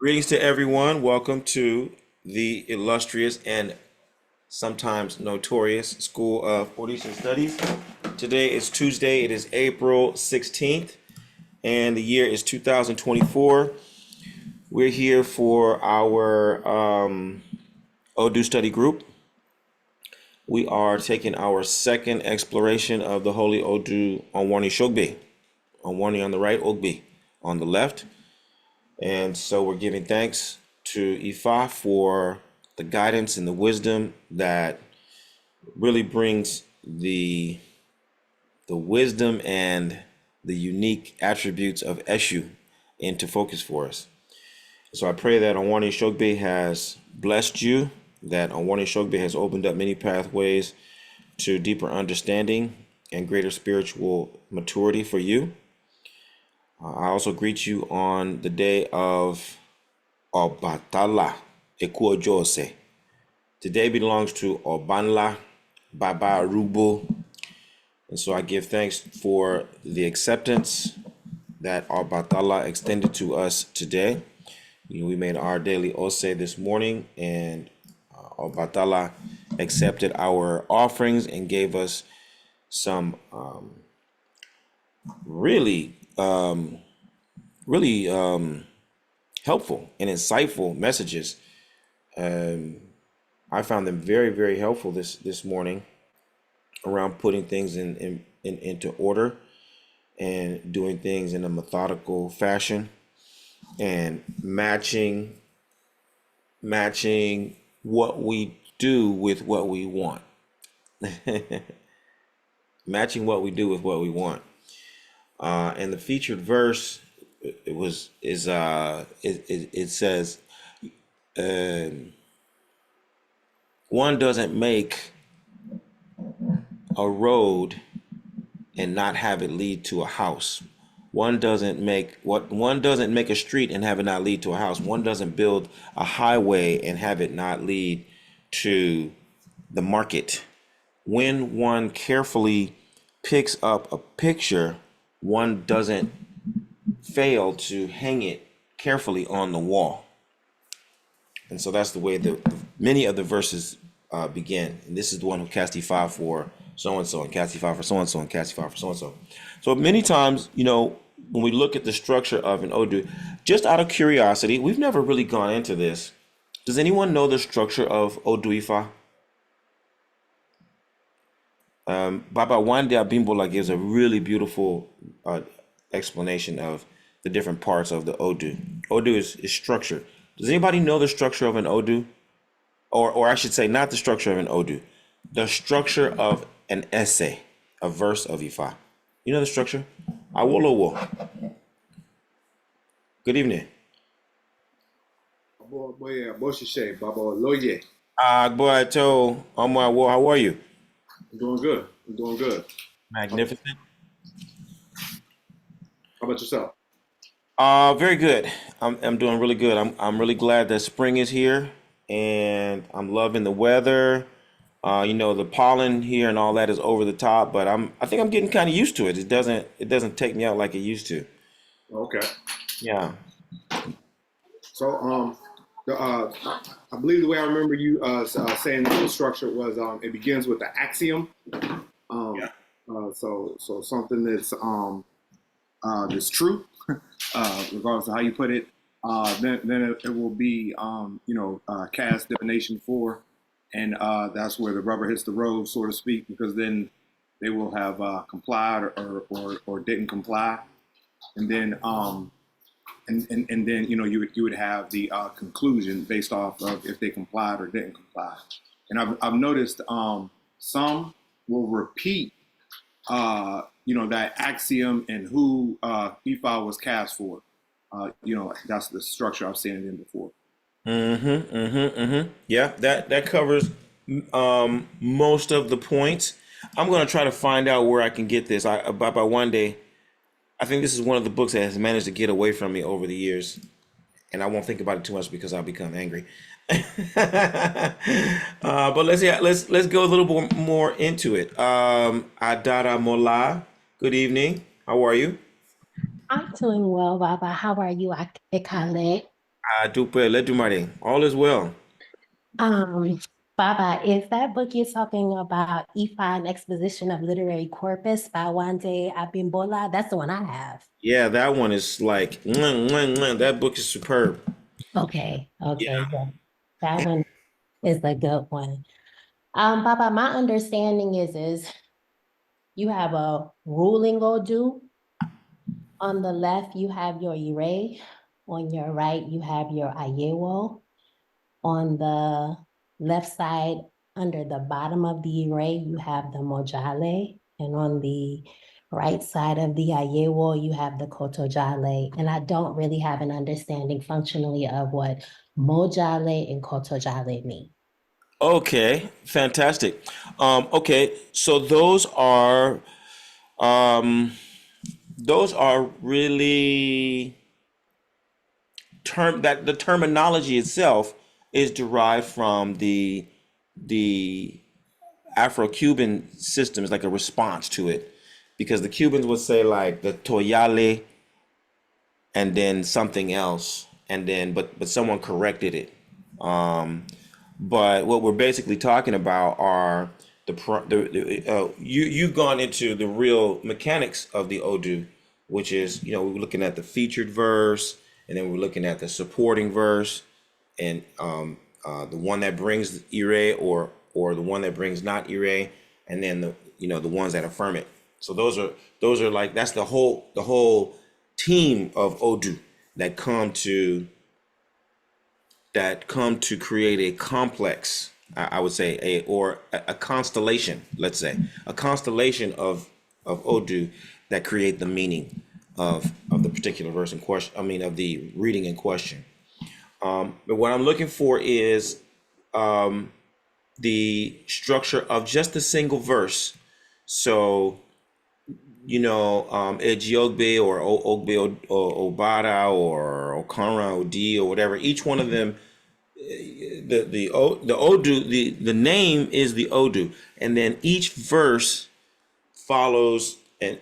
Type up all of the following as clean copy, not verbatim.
Greetings to everyone. Welcome to the illustrious and sometimes notorious School of Odisha Studies. Today is Tuesday. It is April 16th, and the year is 2024. We're here for our Odu study group. We are taking our second exploration of the Holy Odu OwonrinOgbe. Onwani on the right, Ogbe on the left. And so we're giving thanks to Ifa for the guidance and the wisdom that really brings the wisdom and the unique attributes of Eshu into focus for us. So I pray that OwonrinOgbe has blessed you, that OwonrinOgbe has opened up many pathways to deeper understanding and greater spiritual maturity for you. I also greet you on the day of Obatala Ekuojose. Today belongs to Obanla Baba Rubo. And so I give thanks for the acceptance that Obatala extended to us today. We made our daily Ose this morning, and Obatala accepted our offerings and gave us some really, really helpful and insightful messages. I found them very, very helpful this morning around putting things into order and doing things in a methodical fashion and matching what we do with what we want. Matching what we do with what we want. And the featured verse it says, one doesn't make a road and not have it lead to a house. One doesn't make a street and have it not lead to a house. One doesn't build a highway and have it not lead to the market. When one carefully picks up a picture, one doesn't fail to hang it carefully on the wall. And so that's the way many of the verses begin. And this is the one who castify for so and so, and castify for so and so, and castify for so and so. So many times, when we look at the structure of an Odu, just out of curiosity, we've never really gone into this. Does anyone know the structure of Odu Ifa? Baba Wande Abimbola gives a really beautiful explanation of the different parts of the Odu. Odu is structure. Does anybody know the structure of an Odu? Or I should say, not the structure of an Odu, the structure of an essay, a verse of Ifa. You know the structure? Awolowo. Good evening. Boy, Boshishe, Baba Loye. Agboato Omo, how are you? I'm doing good. I'm doing good. How Magnificent. about yourself? Very good. I'm doing really good. I'm really glad that spring is here, and I'm loving the weather. The pollen here and all that is over the top, but I think I'm getting kind of used to it. It doesn't take me out like it used to. Okay. Yeah. So, I believe the way I remember you saying the structure was it begins with the axiom. Um, Yeah. so something that's true, regardless of how you put it. Then it will be cast divination for, and that's where the rubber hits the road, so to speak, because then they will have complied or didn't comply, and then and then you would have the conclusion based off of if they complied or didn't comply. And I've noticed some will repeat that axiom and who Ephi was cast for. That's the structure I've seen it in before. Yeah, that covers most of the points. I'm gonna try to find out where I can get this. By one day, I think this is one of the books that has managed to get away from me over the years, and I won't think about it too much because I'll become angry. But let's go a little bit more into it. Adara Mola, good evening. How are you? I'm doing well, Baba. How are you, Ekale? Dupe, let Dumare. All is well. Um, Baba, is that book you're talking about, Ifa, an Exposition of Literary Corpus by Wande Abimbola? That's the one I have. Yeah, that one is like, that book is superb. Okay, Yeah. okay, yeah. That one is a good one. Baba, my understanding is you have a ruling Odu. On the left, you have your Ire. On your right, you have your Ayewo. On the left side, under the bottom of the array, you have the Mojale. And on the right side of the Ayewo, you have the Kotojale. And I don't really have an understanding functionally of what Mojale and Kotojale mean. Okay, fantastic. Okay, so um, those are really the terminology itself is derived from the Afro-Cuban system is like a response to it, because the Cubans would say like the toyale and then something else, and then but someone corrected it. But what we're basically talking about are you've gone into the real mechanics of the Odu, which is, we're looking at the featured verse, and then we're looking at the supporting verse, and the one that brings ire, or the one that brings not ire, and then the ones that affirm it. So those are like, that's the whole team of Odu that come to create a complex, I would say, a constellation, let's say, a constellation of Odu that create the meaning of the particular verse in question. I mean, of the reading in question. But what I'm looking for is the structure of just a single verse. So, Ejiogbe or Ogbe Obada or Okanra Odi or whatever, each one of them, the Odu, the name is the Odu, and then each verse follows an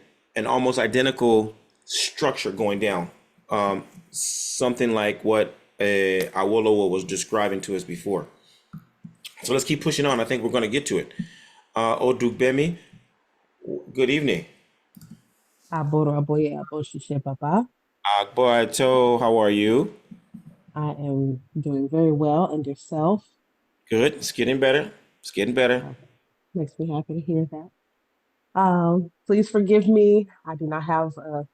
almost identical structure going down. Something like what Awolowo was describing to us before. So let's keep pushing on. I think we're going to get to it. Odu Bemi, good evening. Aboro aboye aboshishe papa. Agbo, how are you? I am doing very well, and yourself? Good. It's getting better. It's getting better. Okay. Makes me happy to hear that. Please forgive me. I do not have a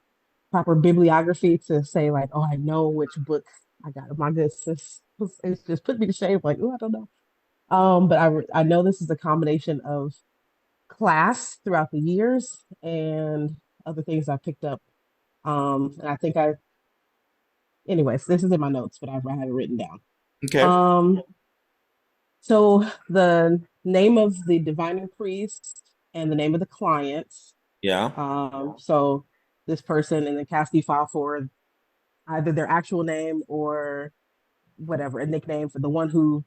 proper bibliography to say like, oh, I know which book I got. My goodness, it's just put me to shame. Like, oh, I don't know. But I know this is a combination of class throughout the years and other things I picked up. And I think anyways, this is in my notes, but I have it written down. Okay. Um, So the name of the divining priest and the name of the client. Yeah. So this person and then Cassidy file for either their actual name or whatever, a nickname for the one who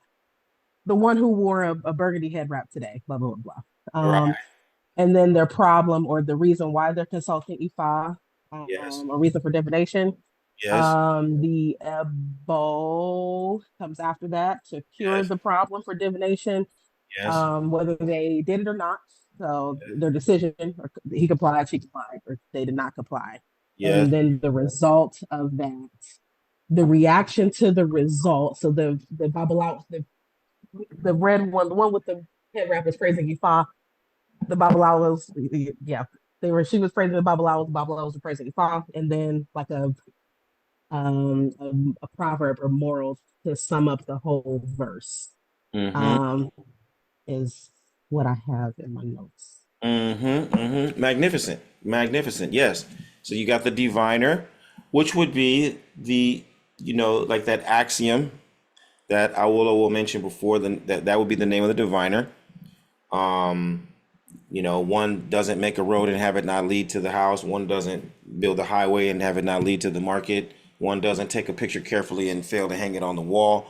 wore a burgundy head wrap today, blah blah blah. Right. And then their problem or the reason why they're consulting IFA, Yes. a reason for divination. Yes. The Ebo comes after that to cure Yes. the problem for divination, Yes. whether they did it or not. So their decision, or he complied, she complied, or they did not comply. Yes. And then the result of that, the reaction to the result. So the Babalawo, the red one, the one with the head wrap is praising Ifa. The Babalawas, yeah, she was praising the Babalawas were praising Ifa, and then like a proverb or moral to sum up the whole verse. Mm-hmm. Um, is what I have in my notes. Mm-hmm. Mm-hmm. Magnificent. Magnificent. Yes. So you got the diviner, which would be like that axiom that Awolowo mentioned before, that would be the name of the diviner. One doesn't make a road and have it not lead to the house. One doesn't build a highway and have it not lead to the market. One doesn't take a picture carefully and fail to hang it on the wall.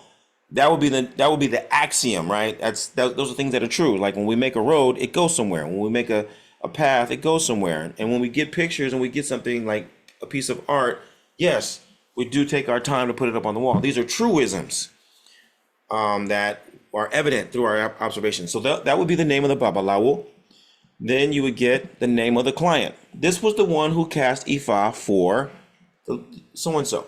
That would be the axiom, right? Those are things that are true. Like when we make a road, it goes somewhere. When we make a path, it goes somewhere. And when we get pictures and we get something like a piece of art, yes, we do take our time to put it up on the wall. These are truisms that are evident through our observations. So that would be the name of the babalawo. Then you would get the name of the client. This was the one who cast Ifa for so-and-so.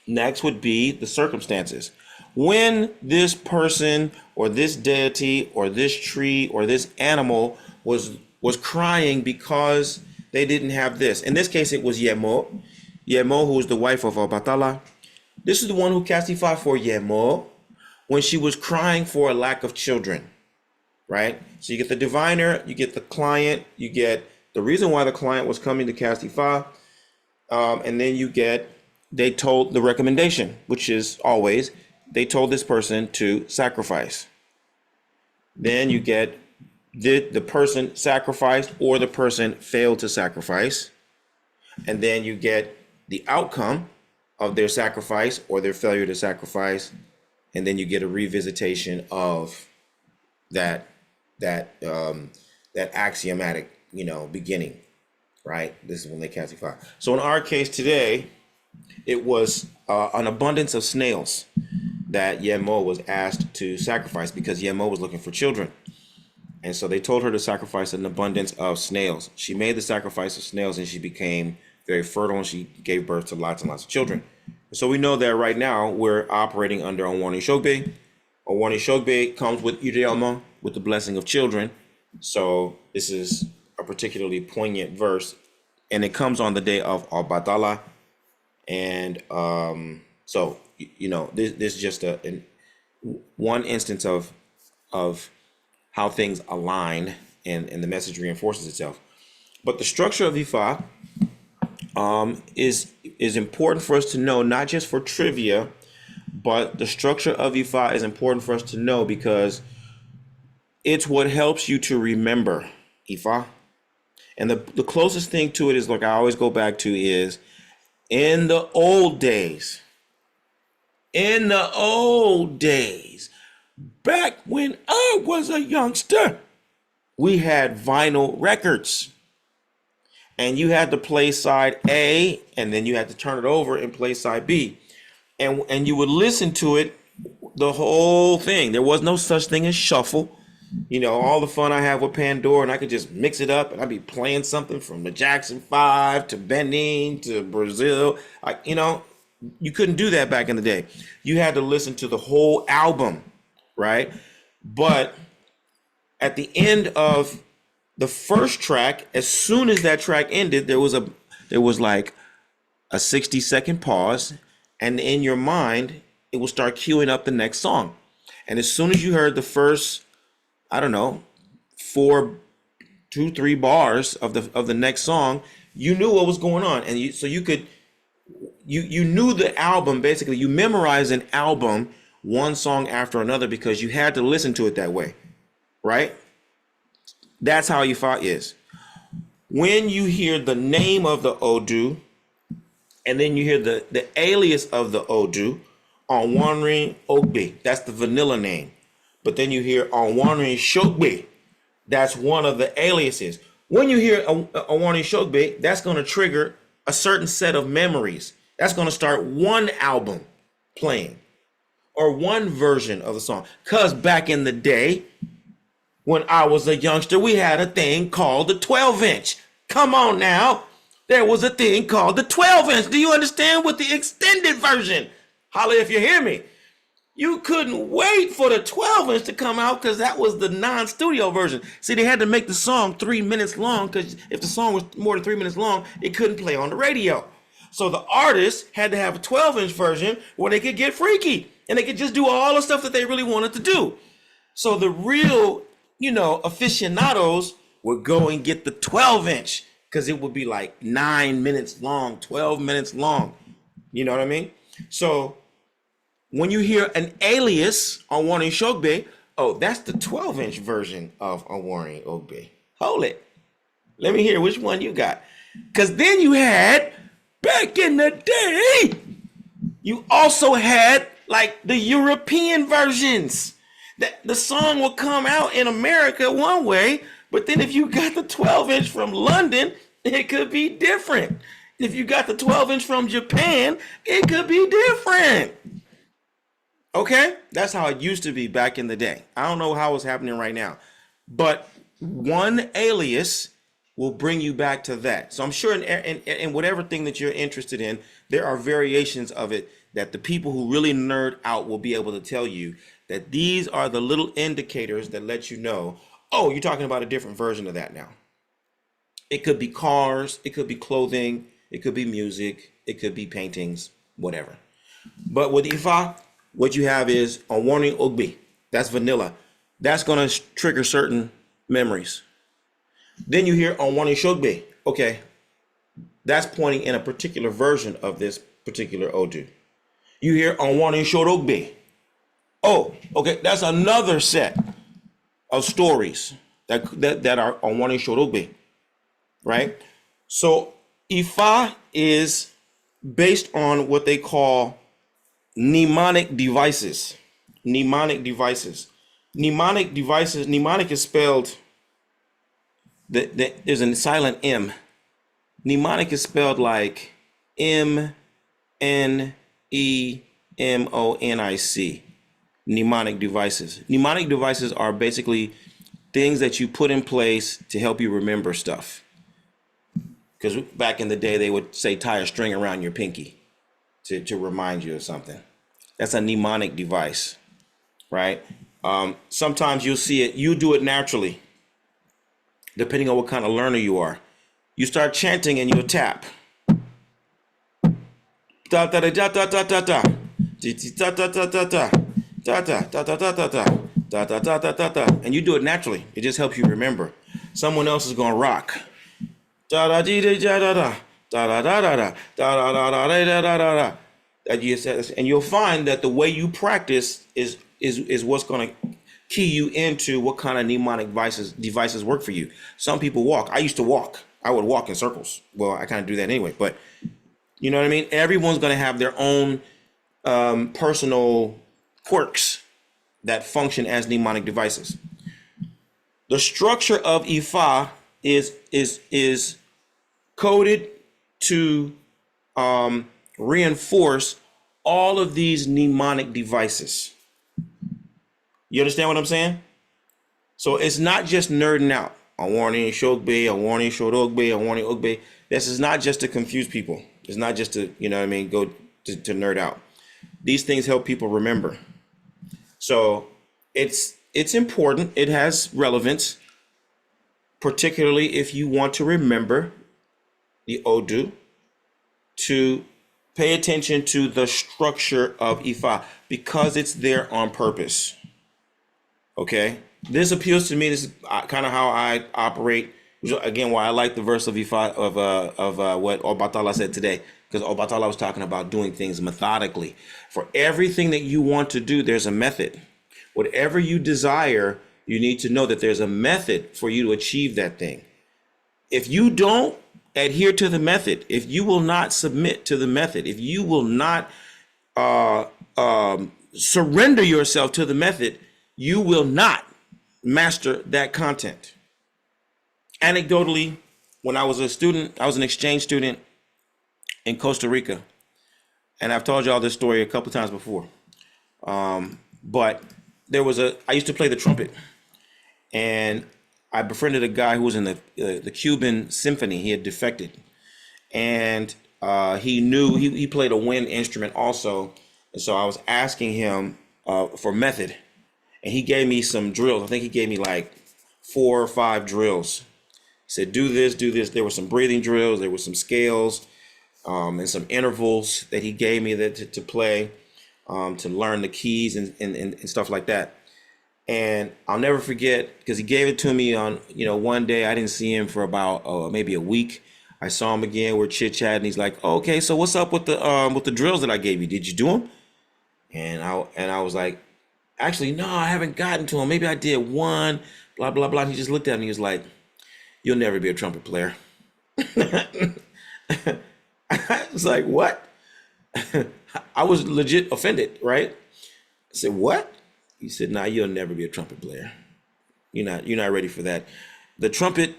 Next would be the circumstances. When this person or this deity or this tree or this animal was crying because they didn't have this. In this case, it was Yemo. Yemo, who was the wife of Obatala. This is the one who cast Ifa for Yemo when she was crying for a lack of children, right? So you get the diviner, you get the client, you get the reason why the client was coming to cast Ifa, and then you get, they told the recommendation, which is always, they told this person to sacrifice. Then you get the person sacrificed or the person failed to sacrifice. And then you get the outcome of their sacrifice or their failure to sacrifice. And then you get a revisitation of that axiomatic, beginning, right? This is when they cast Ifa. So in our case today, it was an abundance of snails that Yemo was asked to sacrifice because Yemo was looking for children. And so they told her to sacrifice an abundance of snails. She made the sacrifice of snails and she became very fertile and she gave birth to lots and lots of children. So we know that right now we're operating under OwonrinOgbe. OwonrinOgbe comes with Ire with the blessing of children. So this is a particularly poignant verse and it comes on the day of Obatala. And so, this is just one instance of how things align and the message reinforces itself. But the structure of Ifa is important for us to know, not just for trivia, but the structure of Ifa is important for us to know because it's what helps you to remember Ifa. And the closest thing to it is, like I always go back to, is in the old days, back when I was a youngster, we had vinyl records. And you had to play side A, and then you had to turn it over and play side B. And you would listen to it, the whole thing. There was no such thing as shuffle. All the fun I have with Pandora, and I could just mix it up, and I'd be playing something from the Jackson 5 to Benin to Brazil. You couldn't do that back in the day. You had to listen to the whole album, right? But at the end of the first track, as soon as that track ended, there was like a 60-second pause, and in your mind, it will start queuing up the next song. And as soon as you heard the first, I don't know, 3 bars of the next song, you knew what was going on, and you knew the album. Basically, you memorized an album one song after another because you had to listen to it that way, right? That's how Ifa is. When you hear the name of the Odu, and then you hear the alias of the Odu, OwonrinOgbe, that's the vanilla name. But then you hear OwonrinOgbe, that's one of the aliases. When you hear OwonrinOgbe, that's going to trigger a certain set of memories. That's going to start one album playing or one version of the song. Because back in the day, when I was a youngster, we had a thing called the 12-inch. Come on now. There was a thing called the 12-inch. Do you understand? With the extended version. Holla if you hear me. You couldn't wait for the 12-inch to come out because that was the non-studio version. See, they had to make the song 3 minutes long because if the song was more than 3 minutes long, it couldn't play on the radio. So the artist had to have a 12-inch version where they could get freaky and they could just do all the stuff that they really wanted to do. So the real, aficionados would go and get the 12-inch because it would be like 9 minutes long, 12 minutes long. You know what I mean? So when you hear an alias on OwonrinOgbe, oh, that's the 12-inch version of OwonrinOgbe. Hold it. Let me hear which one you got. Because then you had, back in the day, you also had like the European versions. The song will come out in America one way, but then if you got the 12-inch from London, it could be different. If you got the 12-inch from Japan, it could be different. Okay? That's how it used to be back in the day. I don't know how it's happening right now. But one alias will bring you back to that. So I'm sure in whatever thing that you're interested in, there are variations of it that the people who really nerd out will be able to tell you that these are the little indicators that let you know, oh, you're talking about a different version of that now. It could be cars, it could be clothing, it could be music, it could be paintings, whatever. But with Ifa, what you have is OwonrinOgbe. That's vanilla. That's going to trigger certain memories. Then you hear OwonrinOgbe. Okay, that's pointing in a particular version of this particular Odu. You hear OwonrinOgbe. Oh, okay, that's another set of stories that are OwonrinOgbe, right? So Ifa is based on what they call mnemonic devices. Mnemonic devices. Mnemonic devices. Mnemonic is spelled. There's a silent M. Mnemonic is spelled like Mnemonic. Mnemonic devices. Mnemonic devices are basically things that you put in place to help you remember stuff. Because back in the day, they would say tie a string around your pinky to remind you of something. That's a mnemonic device, right? Sometimes you'll see it, you do it naturally, depending on what kind of learner you are. You start chanting and you'll tap. Da da da da da da da da. Da da da da da. Da da da da da da da. Da da da da da da. And you do it naturally. It just helps you remember. Someone else is gonna rock. Da da da da da da. Da da da da da. Da da da da da da da. And you'll find that the way you practice is what's going to key you into what kind of mnemonic devices work for you. Some people walk. I used to walk. I would walk in circles. Well, I kind of do that anyway, but you know what I mean? Everyone's going to have their own personal quirks that function as mnemonic devices. The structure of Ifa is coded to reinforce all of these mnemonic devices. You understand what I'm saying? So it's not just nerding out. OwonrinOgbe, OwonrinOgbe. This is not just to confuse people. It's not just to, you know what I mean, go to nerd out. These things help people remember. So it's important. It has relevance, particularly if you want to remember the Odu, to pay attention to the structure of Ifa because it's there on purpose. Okay, this appeals to me. This is kind of how I operate. Which, again, why I like the verse of Ifa of what Obatala said today, because Obatala was talking about doing things methodically. For everything that you want to do, there's a method. Whatever you desire, you need to know that there's a method for you to achieve that thing. If you don't adhere to the method, if you will not submit to the method, if you will not surrender yourself to the method, you will not master that content. Anecdotally, when I was a student, I was an exchange student in Costa Rica. And I've told y'all this story a couple of times before. But I used to play the trumpet. And I befriended a guy who was in the Cuban symphony. He had defected. And he played a wind instrument also. And so I was asking him for method. And he gave me some drills. I think he gave me like 4 or 5 drills. He said, do this, do this. There were some breathing drills. There were some scales and some intervals that he gave me to play, to learn the keys and stuff like that. And I'll never forget, because he gave it to me on, one day. I didn't see him for about maybe a week. I saw him again. We're chit-chatting. He's like, oh, okay, so what's up with the drills that I gave you? Did you do them? And I was like, actually, no, I haven't gotten to him. Maybe I did one, blah, blah, blah. And he just looked at me. He was like, you'll never be a trumpet player. I was like, what? I was legit offended, right? I said, what? He said, nah, you'll never be a trumpet player. You're not ready for that. The trumpet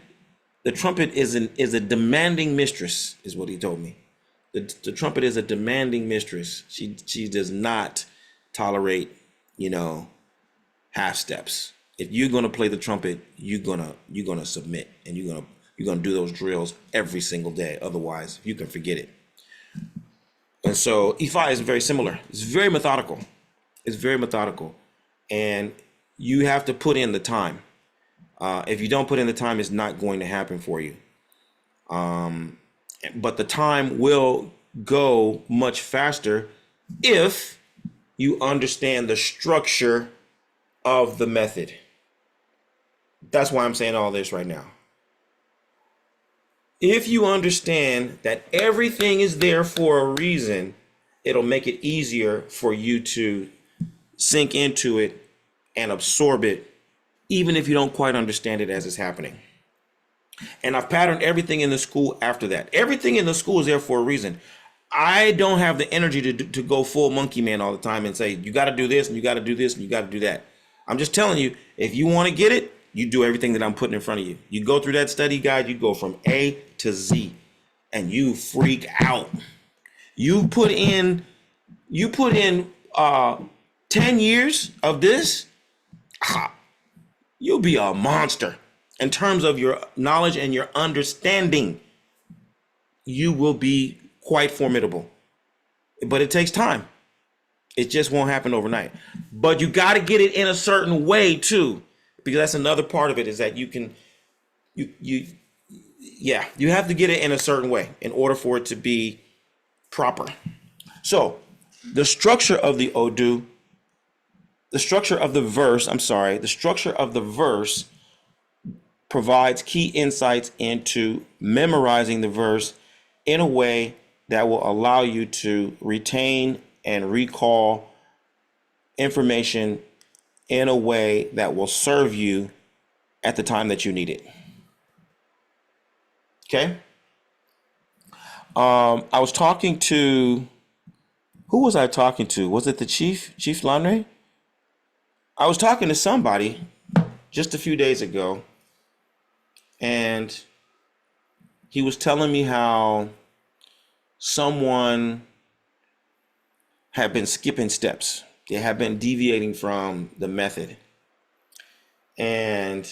The trumpet is a demanding mistress, is what he told me. The trumpet is a demanding mistress. She does not tolerate, you know, half steps. If you're gonna play the trumpet, you're gonna submit, and you're gonna do those drills every single day. Otherwise, you can forget it. And so Ifa is very similar. It's very methodical. It's very methodical, and you have to put in the time. If you don't put in the time, it's not going to happen for you. But the time will go much faster if you understand the structure of the method. That's why I'm saying all this right now. If you understand that everything is there for a reason, it'll make it easier for you to sink into it and absorb it, even if you don't quite understand it as it's happening. And I've patterned everything in the school after that. Everything in the school is there for a reason. I don't have the energy to go full monkey man all the time and say, you got to do this and you got to do this and you got to do that. I'm just telling you, if you want to get it, you do everything that I'm putting in front of you. You go through that study guide, you go from A to Z, and you freak out. You put in 10 years of this, you'll be a monster. In terms of your knowledge and your understanding, you will be quite formidable. But it takes time. It just won't happen overnight. But you got to get it in a certain way too, because that's another part of it, is that you have to get it in a certain way in order for it to be proper. So the structure of the Odu, the structure of the verse provides key insights into memorizing the verse in a way that will allow you to retain and recall information in a way that will serve you at the time that you need it. Okay? I was talking to, who was I talking to? Was it the Chief Lanre? I was talking to somebody just a few days ago, and he was telling me how someone had been skipping steps. They have been deviating from the method. And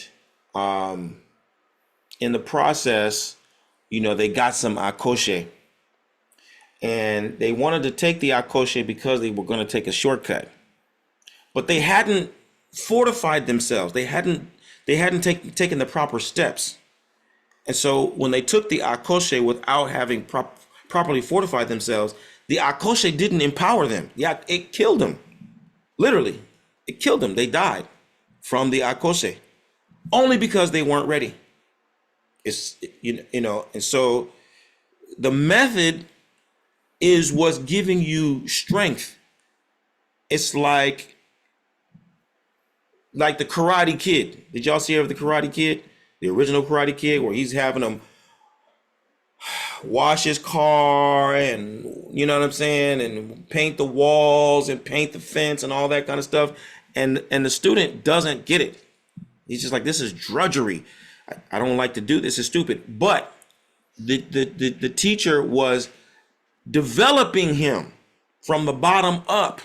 in the process, they got some akoshe. And they wanted to take the akoshe because they were going to take a shortcut. But they hadn't fortified themselves. They hadn't taken the proper steps. And so when they took the akoshe without having properly fortified themselves, the akoshe didn't empower them. Yeah, it killed them. Literally, it killed them. They died from the akoshe only because they weren't ready. And so the method is what's giving you strength. It's like the Karate Kid. Did y'all see the Karate Kid? The original Karate Kid, where he's having them wash his car and, you know what I'm saying, and paint the walls and paint the fence and all that kind of stuff. And the student doesn't get it. He's just like, this is drudgery. I don't like to do this. It's stupid. But the teacher was developing him from the bottom up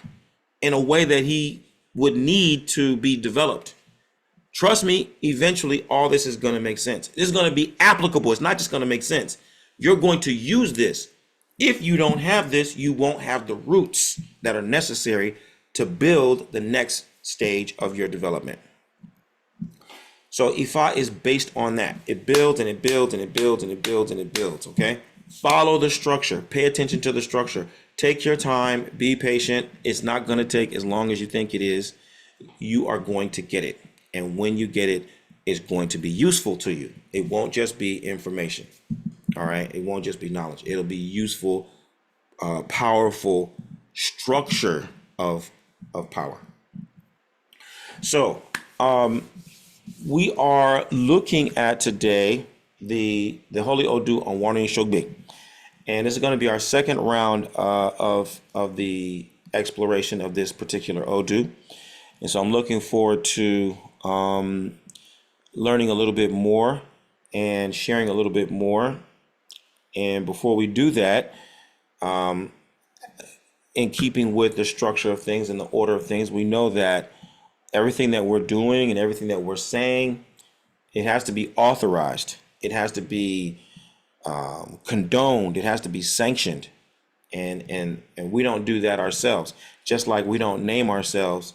in a way that he would need to be developed. Trust me, eventually all this is going to make sense. This is going to be applicable. It's not just going to make sense. You're going to use this. If you don't have this, you won't have the roots that are necessary to build the next stage of your development. So Ifa is based on that. It builds and it builds and it builds and it builds and it builds, okay? Follow the structure. Pay attention to the structure. Take your time. Be patient. It's not going to take as long as you think it is. You are going to get it. And when you get it, it's going to be useful to you. It won't just be information. All right? It won't just be knowledge. It'll be useful, powerful structure of power. So, we are looking at today the Holy Odu on OwonrinOgbe. And this is going to be our second round of the exploration of this particular Odu. And so I'm looking forward to learning a little bit more and sharing a little bit more. And before we do that, in keeping with the structure of things and the order of things, we know that everything that we're doing and everything that we're saying, it has to be authorized. It has to be condoned. It has to be sanctioned, and we don't do that ourselves. Just like we don't name ourselves,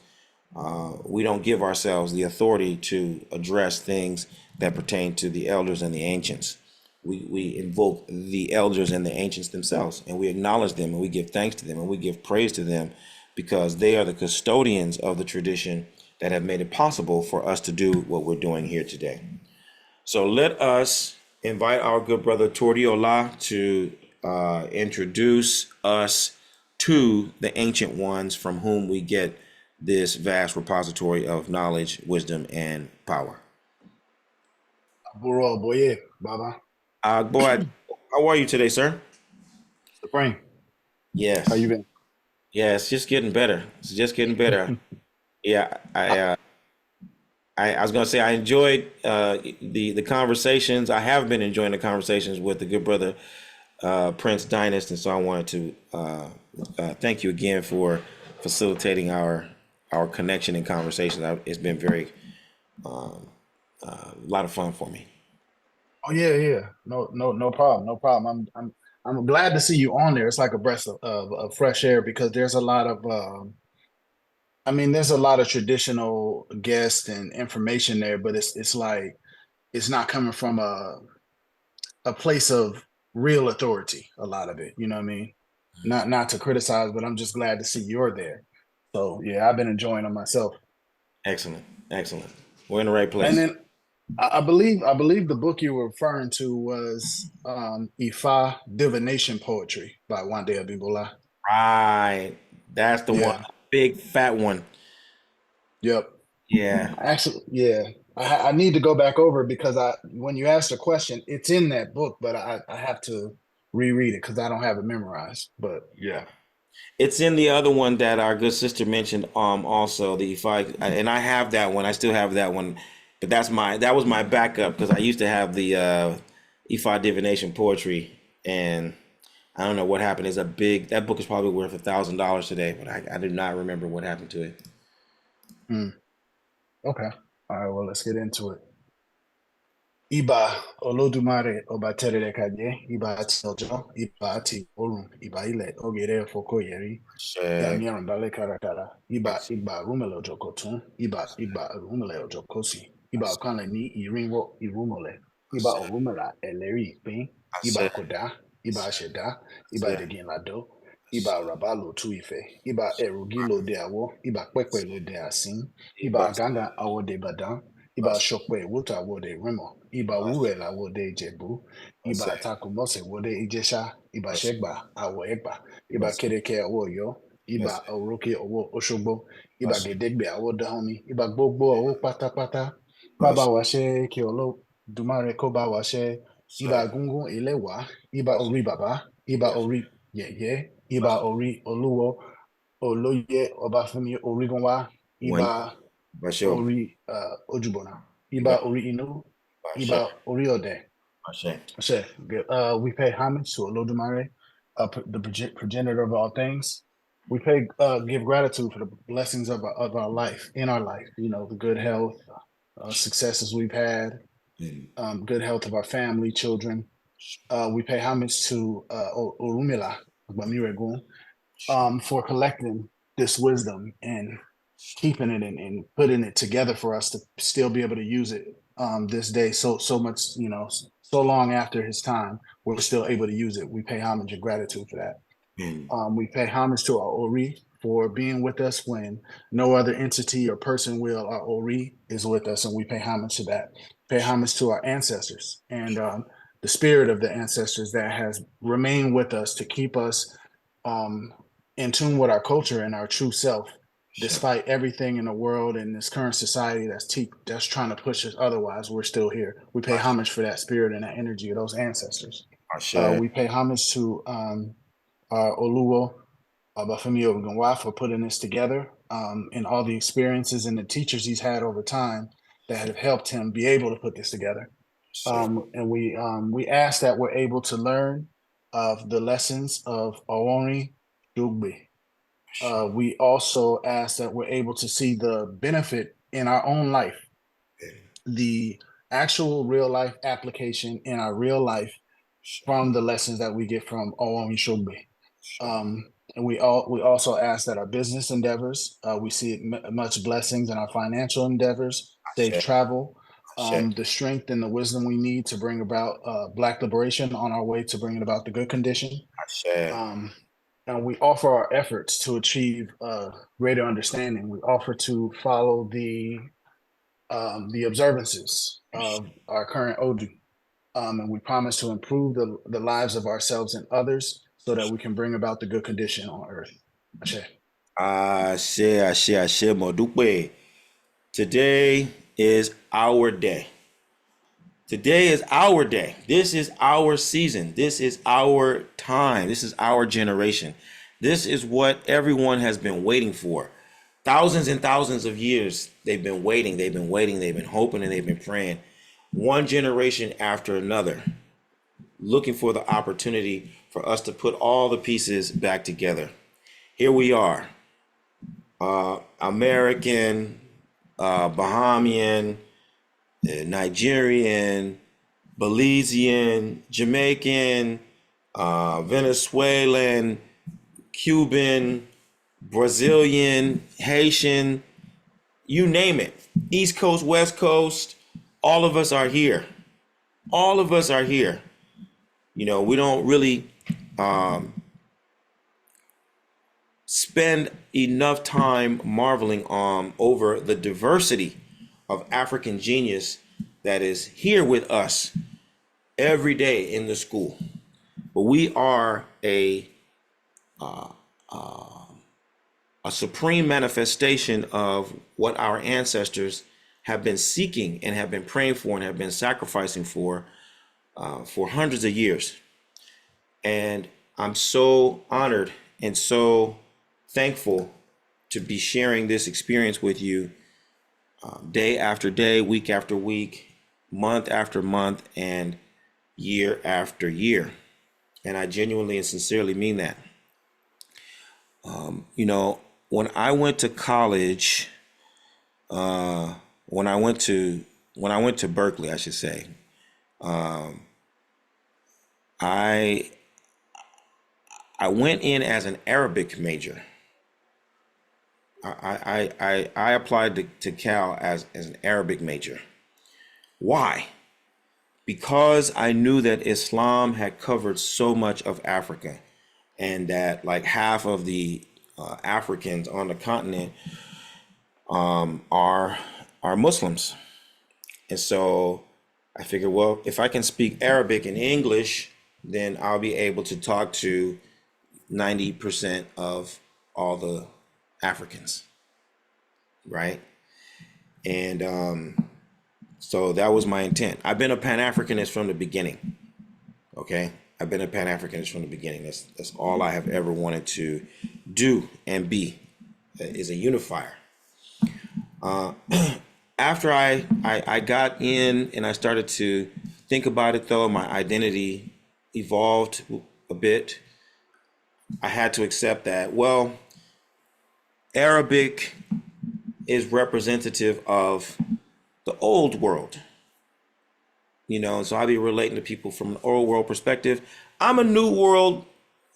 we don't give ourselves the authority to address things that pertain to the elders and the ancients. We invoke the elders and the ancients themselves, and we acknowledge them, and we give thanks to them, and we give praise to them, because they are the custodians of the tradition that have made it possible for us to do what we're doing here today. So let us invite our good brother Tordiola to introduce us to the ancient ones from whom we get this vast repository of knowledge, wisdom, and power. Buro Boye, Baba. Boy, how are you today, sir? Supreme. How Yes, you been? yeah, it's just getting better. It's just getting better. Yeah, I was gonna say I enjoyed the conversations. I have been enjoying the conversations with the good brother Prince Dynast, and so I wanted to thank you again for facilitating our connection and conversations. It's been very a lot of fun for me. Oh yeah, yeah. No problem. No problem. I'm glad to see you on there. It's like a breath of fresh air because there's a lot of there's a lot of traditional guests and information there, but it's like it's not coming from a place of real authority, a lot of it. You know what I mean? Not to criticize, but I'm just glad to see you're there. So yeah, I've been enjoying them myself. Excellent, excellent. We're in the right And place. then I believe the book you were referring to was Ifa Divination Poetry by Wande Abimbola. Right, that's the one, Yeah. big fat one. Yep. Yeah, Actually, yeah. I need to go back over it because I when you asked a question, it's in that book, but I have to reread it because I don't have it memorized. But yeah. it's in the other one that our good sister mentioned. Also the fight, and I have that one. I still have that one, but that was my backup because I used to have the Ephi divination poetry, and I don't know what happened. It's a big that book is probably worth $1,000 today, but I do not remember what happened to it. Hmm. Okay. All right. Well, let's get into it. Iba Olodumare Ọba Tẹrẹrẹkajẹ, Iba àti ọjọ́, Iba àti oòrùn, Iba ilẹ̀ ògèrè fọkọyẹrí, Shag, Damian Dale Karakara, Iba Rumele Ojokotun, Iba Rumele Ojokosi, Iba Okanle ní Irinwo Irumole, Iba Orumela Ẹlẹ́rìí Ìpín, I Iba said, Koda, Iba Àṣẹ̀dá, Iba said, Deginlado, Iba Raba Lotu Ife, Iba Erugi Lode Awo, Iba Pepe Lode Asin, Iba Aganga Awode Badan, Iba Shokwe Wuta Wode Remo, Iba Wurela Wode Jebu, Iba Takumose Wode Ijesha, Iba Shegba Awo Egba, Iba Kereke Awo Yo, Iba Oroke Owo Oshogbo, Iba Gedegbe Awo Dahomey, Iba Gbogbo Owo Pátápátá, Baba wa ṣe kí Olódùmarè kó bá wa ṣe, Iba Gungun Elewa, Iba Ori Baba, Iba Ori Yeye, Iba Ori Oluwo, Olóyè Ọbáfẹ́mi Orígunwá, Iba when Basho, Ori Ojúbọ̀nà, Iba Ori Inu, Iba Ori Ode. Bashe, Sure. We pay homage to Olodumare, the progenitor of all things. We give gratitude for the blessings of our life, in our life. You know, the good health, successes we've had, good health of our family, children. We pay homage to Orumila Gbamiregun, for collecting this wisdom and keeping it and putting it together for us to still be able to use it this day. So much, so long after his time, we're still able to use it. We pay homage and gratitude for that. We pay homage to our Ori for being with us when no other entity or person will. Our Ori is with us, and we pay homage to that. Pay homage to our ancestors and the spirit of the ancestors that has remained with us to keep us um, in tune with our culture and our true self, despite everything in the world and this current society that's trying to push us otherwise. We're still here. We pay homage for that spirit and that energy of those ancestors. Bashe, We pay homage to Oluwo Obafemi Ogunwa for putting this together, and all the experiences and the teachers he's had over time that have helped him be able to put this together. Sure. And we ask that we're able to learn of the lessons of OwonrinOgbe. We also ask that we're able to see the benefit in our own life, the actual real life application in our real life from the lessons that we get from OwonrinOgbe. And we also ask that our business endeavors, we see much blessings in our financial endeavors, safe Sure. travel, Sure. the strength and the wisdom we need to bring about Black liberation on our way to bringing about the good condition. Sure. And we offer our efforts to achieve greater understanding. We offer to follow the observances of our current Odu. And we promise to improve the lives of ourselves and others so that we can bring about the good condition on earth. Ashe. Ashe, Modupe. Today is our day. Today is our day. This is our season. This is our time. This is our generation. This is what everyone has been waiting for. Thousands and thousands of years they've been waiting, they've been waiting, they've been hoping, and they've been praying. One generation after another, looking for the opportunity for us to put all the pieces back together. Here we are, American, Bahamian, Nigerian, Belizean, Jamaican, Venezuelan, Cuban, Brazilian, Haitian, you name it. East Coast, West Coast, all of us are here. All of us are here. You know, we don't really spend enough time marveling over the diversity of African genius that is here with us every day in the school. But we are a supreme manifestation of what our ancestors have been seeking and have been praying for and have been sacrificing for hundreds of years. And I'm so honored and so thankful to be sharing this experience with you day after day, week after week, month after month, and year after year. And I genuinely and sincerely mean that. You know, when I went to college, when I went to Berkeley, I should say, I went in as an Arabic major. I applied to Cal as an Arabic major. Why? Because I knew that Islam had covered so much of Africa, and that like half of the Africans on the continent are Muslims. And so I figured, well, if I can speak Arabic and English, then I'll be able to talk to 90% of all the Africans, right? And so that was my intent. I've been a Pan-Africanist from the beginning, okay? I've been a Pan-Africanist from the beginning. That's all I have ever wanted to do and be, is a unifier. After I got in and I started to think about it, though, my identity evolved a bit. I had to accept that, well, Arabic is representative of the old world, you know, so I'll be relating to people from an old world perspective. I'm a new world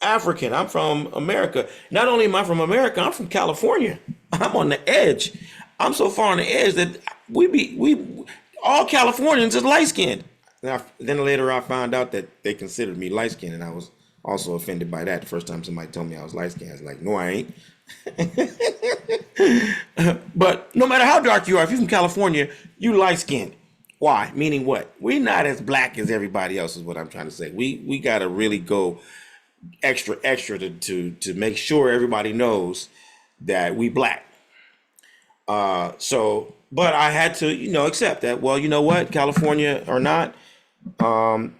African. I'm from America. Not only am I from America, I'm from California. I'm on the edge. I'm so far on the edge that we all Californians is light skinned. Then later I found out that they considered me light skinned, and I was also offended by that. The first time somebody told me I was light skinned, I was like, no, I ain't. But no matter how dark you are, if you're from California, you light skinned. Why? Meaning what? We're not as black as everybody else, is what I'm trying to say. We got to really go extra to make sure everybody knows that we black. But I had to, you know, accept that. Well, you know what, California or not,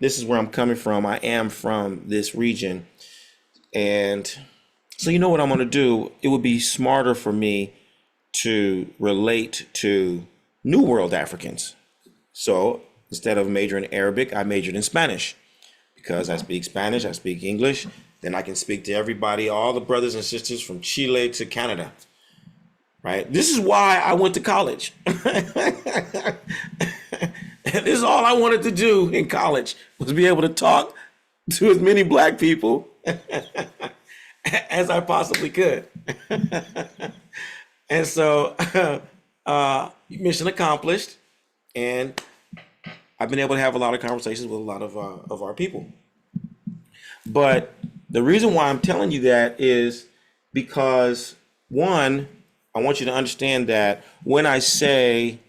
this is where I'm coming from. I am from this region, and so you know what I'm going to do. It would be smarter for me to relate to New World Africans. So Instead of majoring in Arabic, I majored in Spanish because I speak Spanish, I speak English, then I can speak to everybody, all the brothers and sisters from Chile to Canada, right? This is why I went to college. And this is all I wanted to do in college was be able to talk to as many black people as I possibly could. And so, mission accomplished. And I've been able to have a lot of conversations with a lot of our people. But the reason why I'm telling you that is because, one, I want you to understand that when I say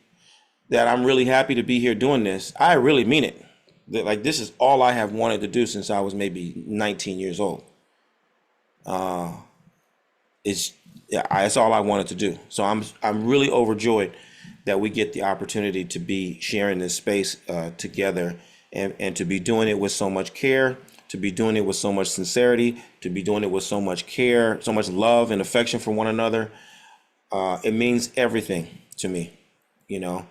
that I'm really happy to be here doing this, I really mean it. That, like, this is all I have wanted to do since I was maybe 19 years old. It's all I wanted to do. So I'm really overjoyed that we get the opportunity to be sharing this space together, and to be doing it with so much care, to be doing it with so much sincerity, to be doing it with so much care, so much love and affection for one another. It means everything to me, you know.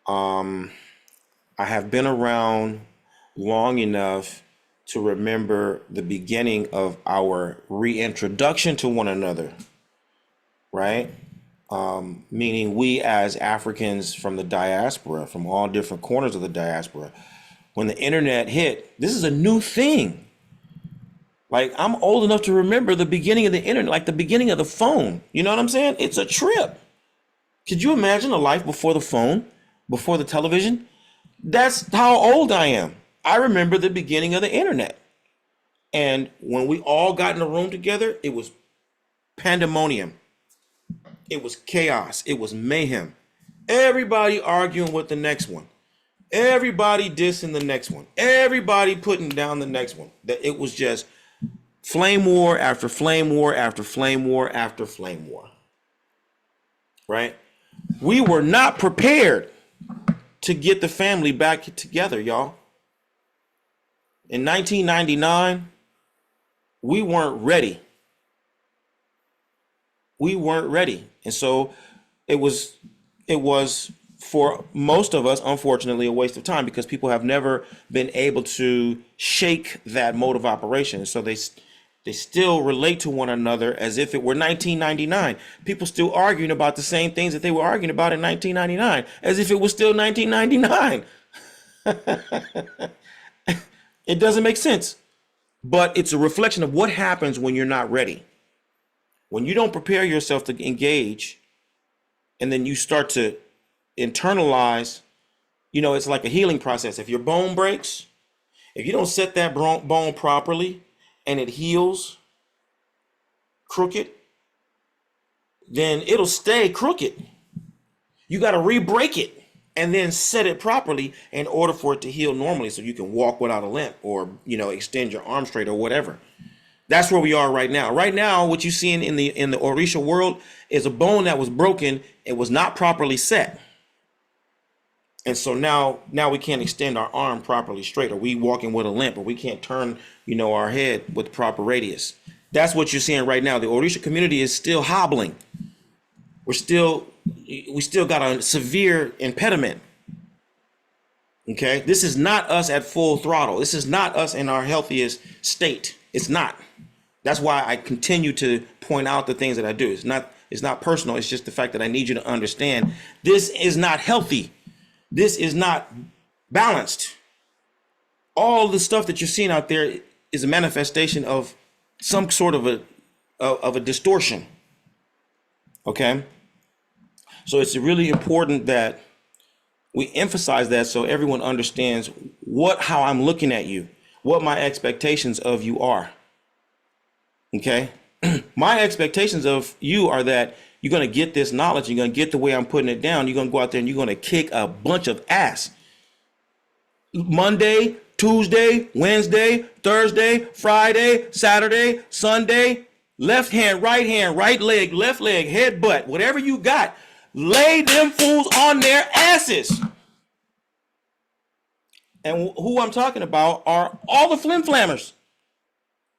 I have been around long enough to remember the beginning of our reintroduction to one another, right? Meaning we as Africans from the diaspora, from all different corners of the diaspora, when the internet hit, this is a new thing. Like, I'm old enough to remember the beginning of the internet, like the beginning of the phone. You know what I'm saying? It's a trip. Could you imagine a life before the phone, before the television? That's how old I am. I remember the beginning of the internet. And when we all got in a room together, it was pandemonium. It was chaos. It was mayhem. Everybody arguing with the next one. Everybody dissing the next one. Everybody putting down the next one. That it was just flame war after flame war after flame war after flame war. Right? We were not prepared to get the family back together, y'all. In 1999, we weren't ready. We weren't ready. And so it was for most of us, unfortunately, a waste of time, because people have never been able to shake that mode of operation. So they still relate to one another as if it were 1999. People still arguing about the same things that they were arguing about in 1999, as if it was still 1999. It doesn't make sense, but it's a reflection of what happens when you're not ready. When you don't prepare yourself to engage, and then you start to internalize, it's like a healing process. If your bone breaks, if you don't set that bone properly and it heals crooked, then it'll stay crooked. You got to re-break it and then set it properly in order for it to heal normally, so you can walk without a limp, or extend your arm straight, or whatever. That's where we are right now. Right now, what you see in the Orisha world is a bone that was broken. It was not properly set. And so now we can't extend our arm properly straight, or we walking with a limp, or we can't turn, our head with the proper radius. That's what you're seeing right now. The Orisha community is still hobbling. We still got a severe impediment. Okay? This is not us at full throttle. This is not us in our healthiest state. It's not. That's why I continue to point out the things that I do. It's not personal. It's just the fact that I need you to understand this is not healthy. This is not balanced. All the stuff that you're seeing out there is a manifestation of some sort of a distortion. Okay? So it's really important that we emphasize that, so everyone understands how I'm looking at you, what my expectations of you are. Okay? My expectations of you are that you're going to get this knowledge, you're going to get the way I'm putting it down, you're going to go out there and you're going to kick a bunch of ass. Monday, Tuesday, Wednesday, Thursday, Friday, Saturday, Sunday, left hand, right leg, left leg, head, butt, whatever you got, lay them fools on their asses. And who I'm talking about are all the flim-flammers.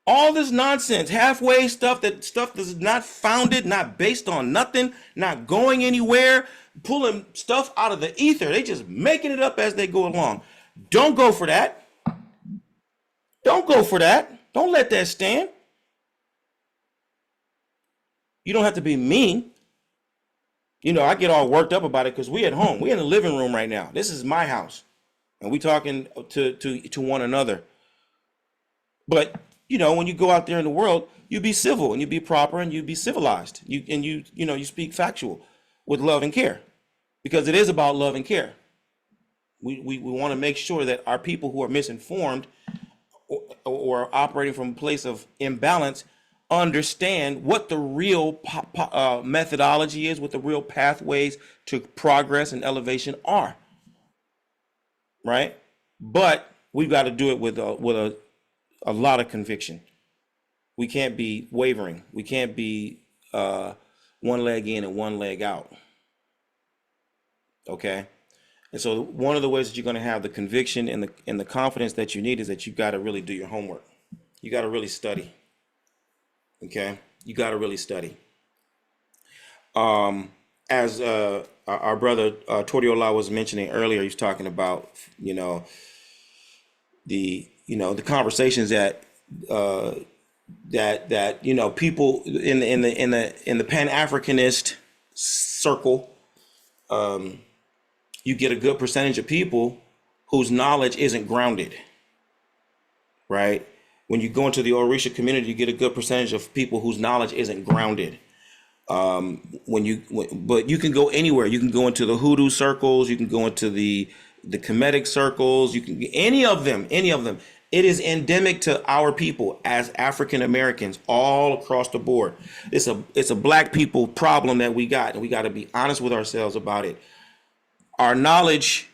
All this nonsense, halfway stuff that's not founded, not based on nothing, not going anywhere, pulling stuff out of the ether. They just making it up as they go along. Don't go for that. Don't go for that. Don't let that stand. You don't have to be mean. You know, I get all worked up about it because we at home. We in the living room right now. This is my house, and we talking to one another. But you know, when you go out there in the world, you be civil and you be proper and you be civilized. You speak factual with love and care, because it is about love and care. We want to make sure that our people who are misinformed or operating from a place of imbalance understand what the real methodology is, what the real pathways to progress and elevation are, right? But we've got to do it with a lot of conviction. We can't be wavering. We can't be one leg in and one leg out. Okay. And so one of the ways that you're going to have the conviction and the confidence that you need is that you got to really do your homework. You got to really study. Okay. You got to really study. As our brother Tordiola was mentioning earlier, he was talking about, the conversations that people in the Pan-Africanist circle, you get a good percentage of people whose knowledge isn't grounded, right? When you go into the Orisha community, you get a good percentage of people whose knowledge isn't grounded. But you can go anywhere. You can go into the hoodoo circles. You can go into the Kemetic circles. You can any of them. It is endemic to our people as African Americans all across the board. It's a black people problem that we got, and we got to be honest with ourselves about it. Our knowledge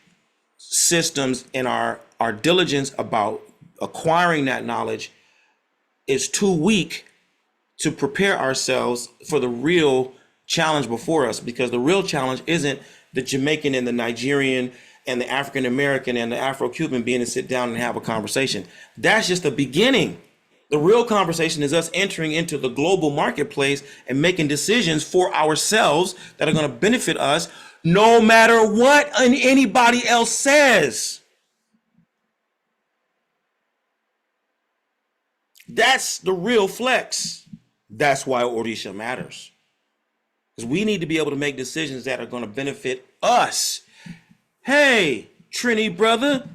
systems and our diligence about acquiring that knowledge is too weak to prepare ourselves for the real challenge before us, because the real challenge isn't the Jamaican and the Nigerian and the African American and the Afro-Cuban being to sit down and have a conversation. That's just the beginning. The real conversation is us entering into the global marketplace and making decisions for ourselves that are going to benefit us no matter what anybody else says. That's the real flex. That's why Orisha matters. Because we need to be able to make decisions that are going to benefit us. Hey, Trini brother,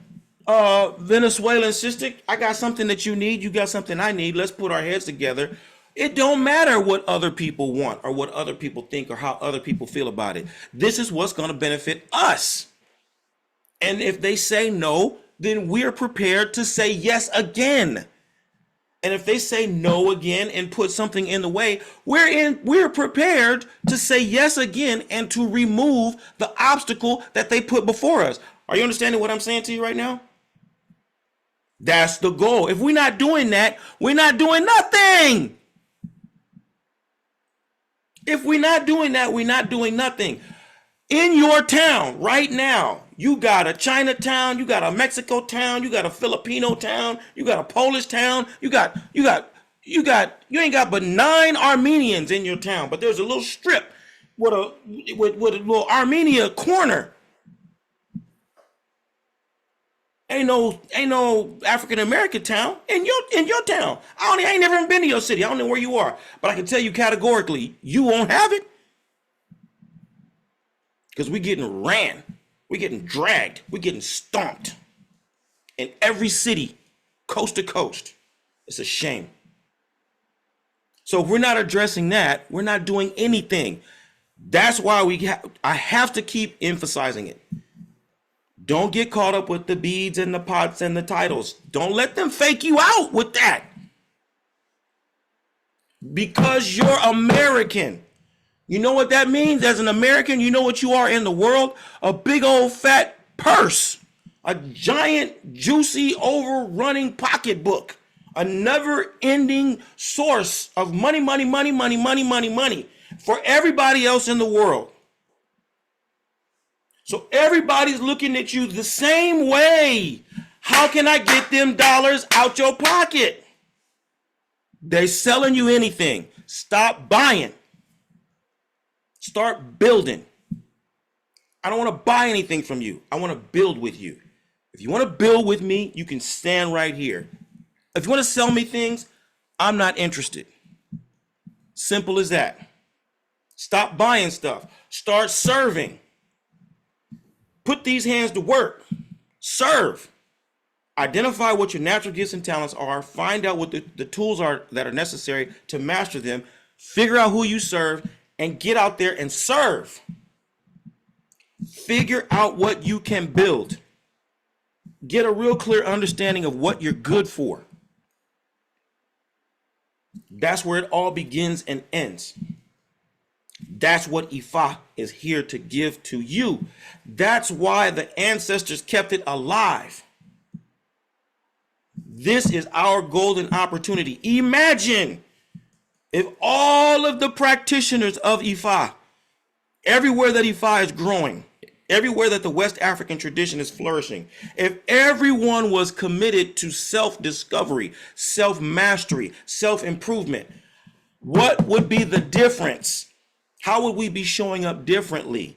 Venezuelan sister, I got something that you need. You got something I need. Let's put our heads together. It don't matter what other people want or what other people think or how other people feel about it. This is what's going to benefit us. And if they say no, then we're prepared to say yes again. And if they say no again and put something in the way, we're prepared to say yes again and to remove the obstacle that they put before us. Are you understanding what I'm saying to you right now? That's the goal. If we're not doing that, we're not doing nothing. If we're not doing that, we're not doing nothing. In your town right now, you got a Chinatown, you got a Mexico town, you got a Filipino town, you got a Polish town, you ain't got but 9 Armenians in your town, but there's a little strip with a little Armenia corner. Ain't no African American town in your town. I ain't never even been to your city. I don't know where you are, but I can tell you categorically, you won't have it. Because we're getting ran, we're getting dragged, we're getting stomped in every city, coast to coast. It's a shame. So if we're not addressing that, we're not doing anything. That's why I have to keep emphasizing it. Don't get caught up with the beads and the pots and the titles. Don't let them fake you out with that. Because you're American. You know what that means as an American? You know what you are in the world? A big old fat purse, a giant, juicy, overrunning pocketbook, a never-ending source of money for everybody else in the world. So everybody's looking at you the same way. How can I get them dollars out your pocket? They're selling you anything. Stop buying. Start building. I don't want to buy anything from you. I want to build with you. If you want to build with me, you can stand right here. If you want to sell me things, I'm not interested. Simple as that. Stop buying stuff. Start serving. Put these hands to work. Serve. Identify what your natural gifts and talents are. Find out what the tools are that are necessary to master them. Figure out who you serve and get out there and serve. Figure out what you can build. Get a real clear understanding of what you're good for. That's where it all begins and ends. That's what Ifa is here to give to you. That's why the ancestors kept it alive. This is our golden opportunity. Imagine if all of the practitioners of Ifa, everywhere that Ifa is growing, everywhere that the West African tradition is flourishing, if everyone was committed to self-discovery, self-mastery, self-improvement, what would be the difference? How would we be showing up differently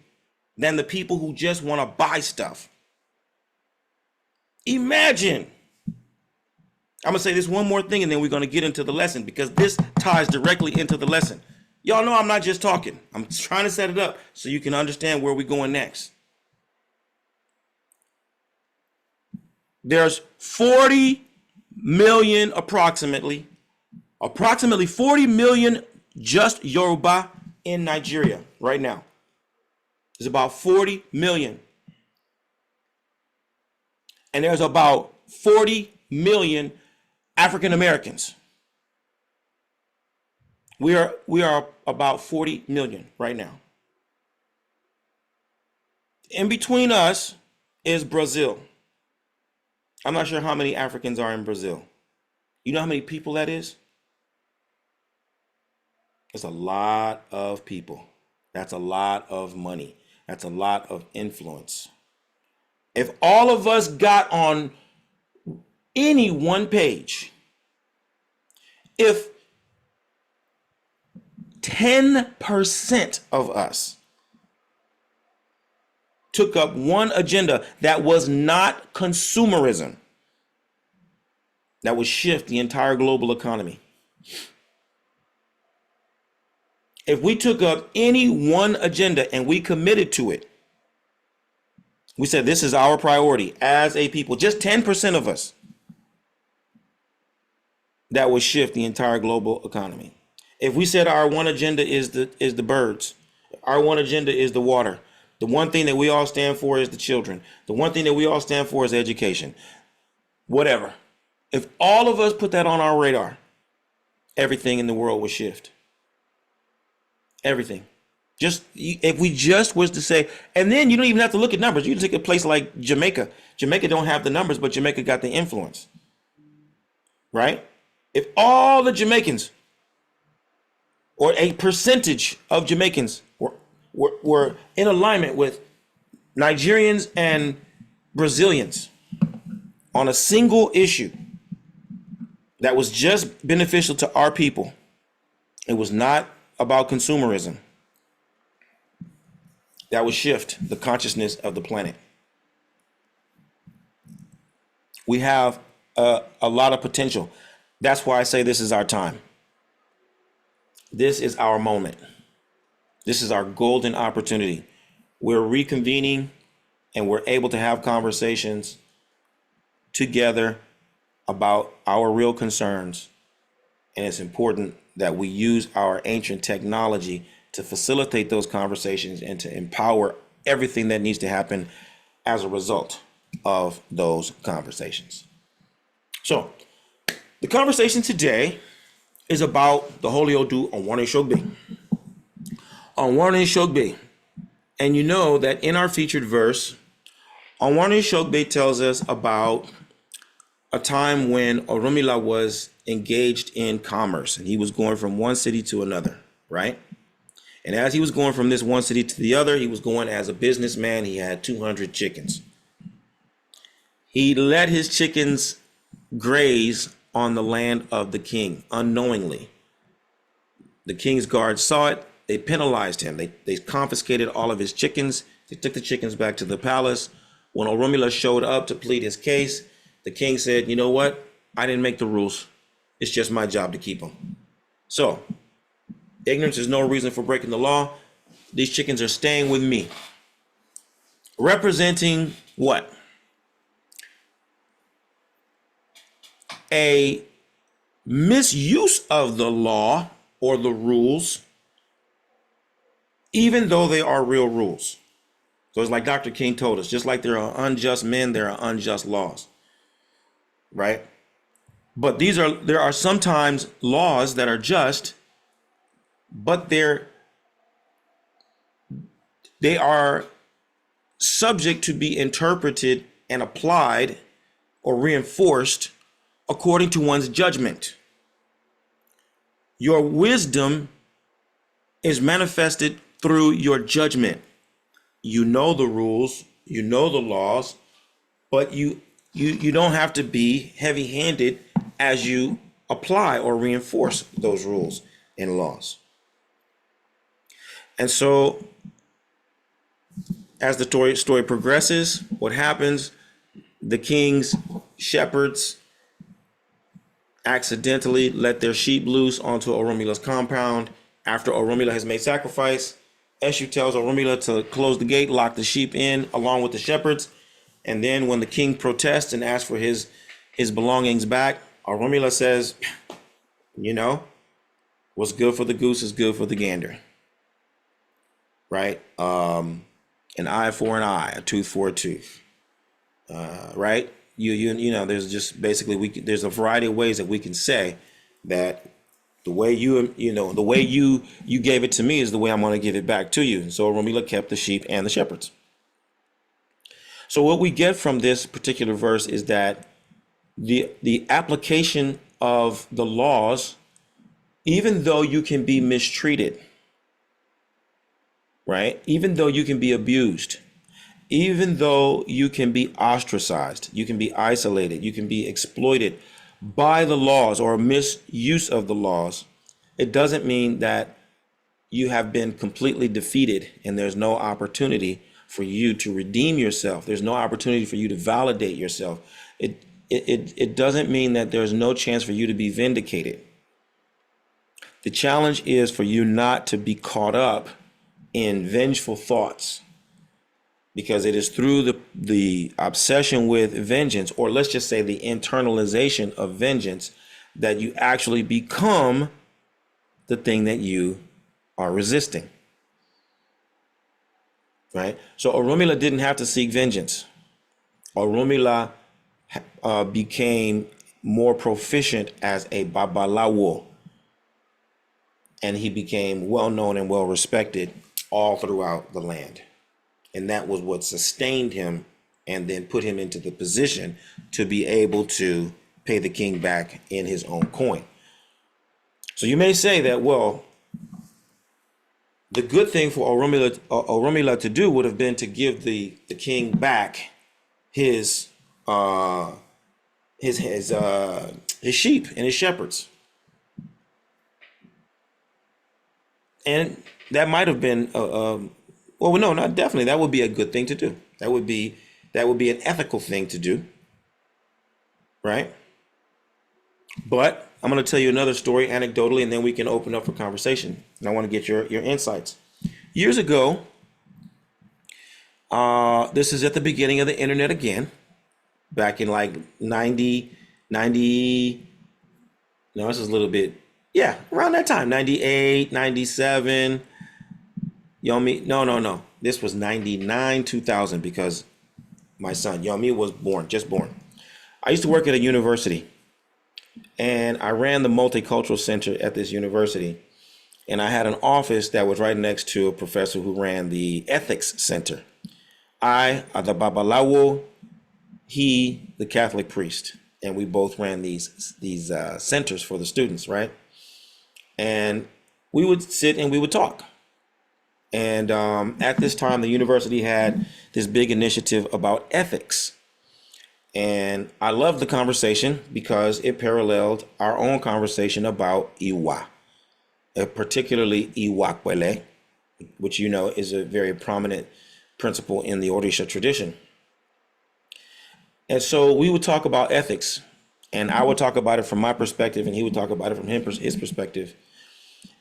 than the people who just want to buy stuff? Imagine. I'm going to say this one more thing and then we're going to get into the lesson because this ties directly into the lesson. Y'all know I'm not just talking. I'm trying to set it up so you can understand where we're going next. There's 40 million approximately 40 million just Yoruba in Nigeria right now. There's about 40 million. And there's about 40 million African Americans. We are about 40 million right now. In between us is Brazil. I'm not sure how many Africans are in Brazil. You know how many people that is? It's a lot of people. That's a lot of money. That's a lot of influence. If all of us got on any one page, if 10% of us took up one agenda that was not consumerism, that would shift the entire global economy. If we took up any one agenda and we committed to it, we said this is our priority as a people, just 10% of us, that would shift the entire global economy. If we said our one agenda is the birds, our one agenda is the water, the one thing that we all stand for is the children, the one thing that we all stand for is education, whatever. If all of us put that on our radar, everything in the world would shift. Everything. Just if we just was to say, and then you don't even have to look at numbers. You can take a place like Jamaica. Jamaica don't have the numbers, but Jamaica got the influence, right? If all the Jamaicans or a percentage of Jamaicans were in alignment with Nigerians and Brazilians on a single issue that was just beneficial to our people, it was not about consumerism, that would shift the consciousness of the planet. We have a lot of potential. That's why I say this is our time. This is our moment. This is our golden opportunity. We're reconvening and we're able to have conversations together about our real concerns. And it's important that we use our ancient technology to facilitate those conversations and to empower everything that needs to happen as a result of those conversations. So the conversation today is about the Holy Odu OwonrinOgbe. OwonrinOgbe. And you know that in our featured verse, OwonrinOgbe tells us about a time when Orunmila was engaged in commerce and he was going from one city to another, right? And as he was going from this one city to the other, he was going as a businessman. He had 200 chickens. He let his chickens graze on the land of the king unknowingly. The king's guards saw it. They penalized him. They confiscated all of his chickens. They took the chickens back to the palace. When Oromila showed up to plead his case, the king said, you know what? I didn't make the rules. It's just my job to keep them. So, ignorance is no reason for breaking the law. These chickens are staying with me. Representing what? A misuse of the law or the rules, even though they are real rules. So it's like Dr. King told us, just like there are unjust men, there are unjust laws, right? But there are sometimes laws that are just, but they are subject to be interpreted and applied or reinforced according to one's judgment. Your wisdom is manifested through your judgment. You know the rules, you know the laws, but you don't have to be heavy-handed as you apply or reinforce those rules and laws. And so as the story progresses, what happens? The king's shepherds accidentally let their sheep loose onto Oromila's compound after Oromila has made sacrifice. Eshu tells Oromila to close the gate, lock the sheep in along with the shepherds. And then when the king protests and asks for his belongings back, Oromila says, you know, what's good for the goose is good for the gander, right? An eye for an eye, a tooth for a tooth, right? You know, there's just basically there's a variety of ways that we can say that the way the way you gave it to me is the way I'm going to give it back to you. And so Oromila kept the sheep and the shepherds. So what we get from this particular verse is that the application of the laws, even though you can be mistreated, right? Even though you can be abused, even though you can be ostracized, you can be isolated, you can be exploited by the laws or misuse of the laws, it doesn't mean that you have been completely defeated and there's no opportunity for you to redeem yourself. There's no opportunity for you to validate yourself. It doesn't mean that there's no chance for you to be vindicated. The challenge is for you not to be caught up in vengeful thoughts, because it is through the obsession with vengeance, or let's just say the internalization of vengeance, that you actually become the thing that you are resisting, right? So Oromila didn't have to seek vengeance. Oromila became more proficient as a babalawo, and he became well known and well respected all throughout the land. And that was what sustained him and then put him into the position to be able to pay the king back in his own coin. So you may say that, well, the good thing for Oromila to do would have been to give the king back his sheep and his shepherds. And that might have been well, no, not definitely. That would be a good thing to do. That would be an ethical thing to do, right? But I'm going to tell you another story anecdotally, and then we can open up for conversation. And I want to get your insights. Years ago, this is at the beginning of the internet again, back in like 90, no, this is a little bit, yeah, around that time, 98, 97. Yomi, no. This was 99, 2000, because my son, Yomi, was just born. I used to work at a university, and I ran the multicultural center at this university. And I had an office that was right next to a professor who ran the ethics center. I, the Babalawo, he, the Catholic priest. And we both ran these centers for the students, right? And we would sit and we would talk. And at this time, the university had this big initiative about ethics. And I loved the conversation because it paralleled our own conversation about Iwa, particularly Iwakwele, which you know is a very prominent principle in the Orisha tradition. And so we would talk about ethics, and I would talk about it from my perspective, and he would talk about it from his perspective.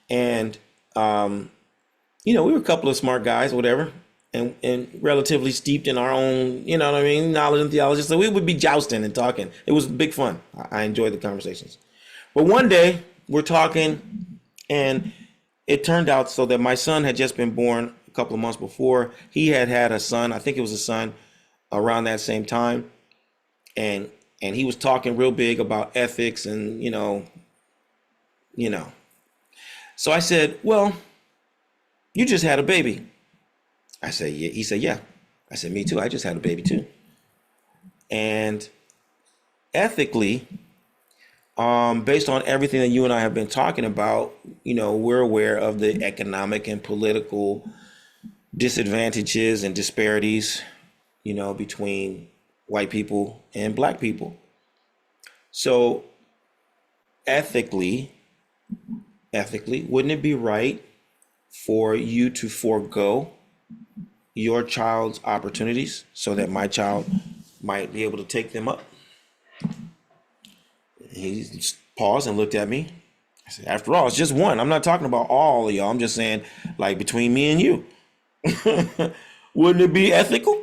And we were a couple of smart guys, whatever, and relatively steeped in our own, knowledge and theology. So we would be jousting and talking. It was big fun. I enjoyed the conversations. But one day we're talking, and it turned out so that my son had just been born a couple of months before. He had a son. I think it was a son around that same time. And he was talking real big about ethics and, So I said, well, you just had a baby. I said, yeah. He said, yeah. I said, me too. I just had a baby too. And ethically, based on everything that you and I have been talking about, we're aware of the economic and political disadvantages and disparities, between white people and black people. So ethically, wouldn't it be right for you to forego your child's opportunities so that my child might be able to take them up? He paused and looked at me. I said, after all, it's just one. I'm not talking about all of y'all. I'm just saying, like, between me and you. Wouldn't it be ethical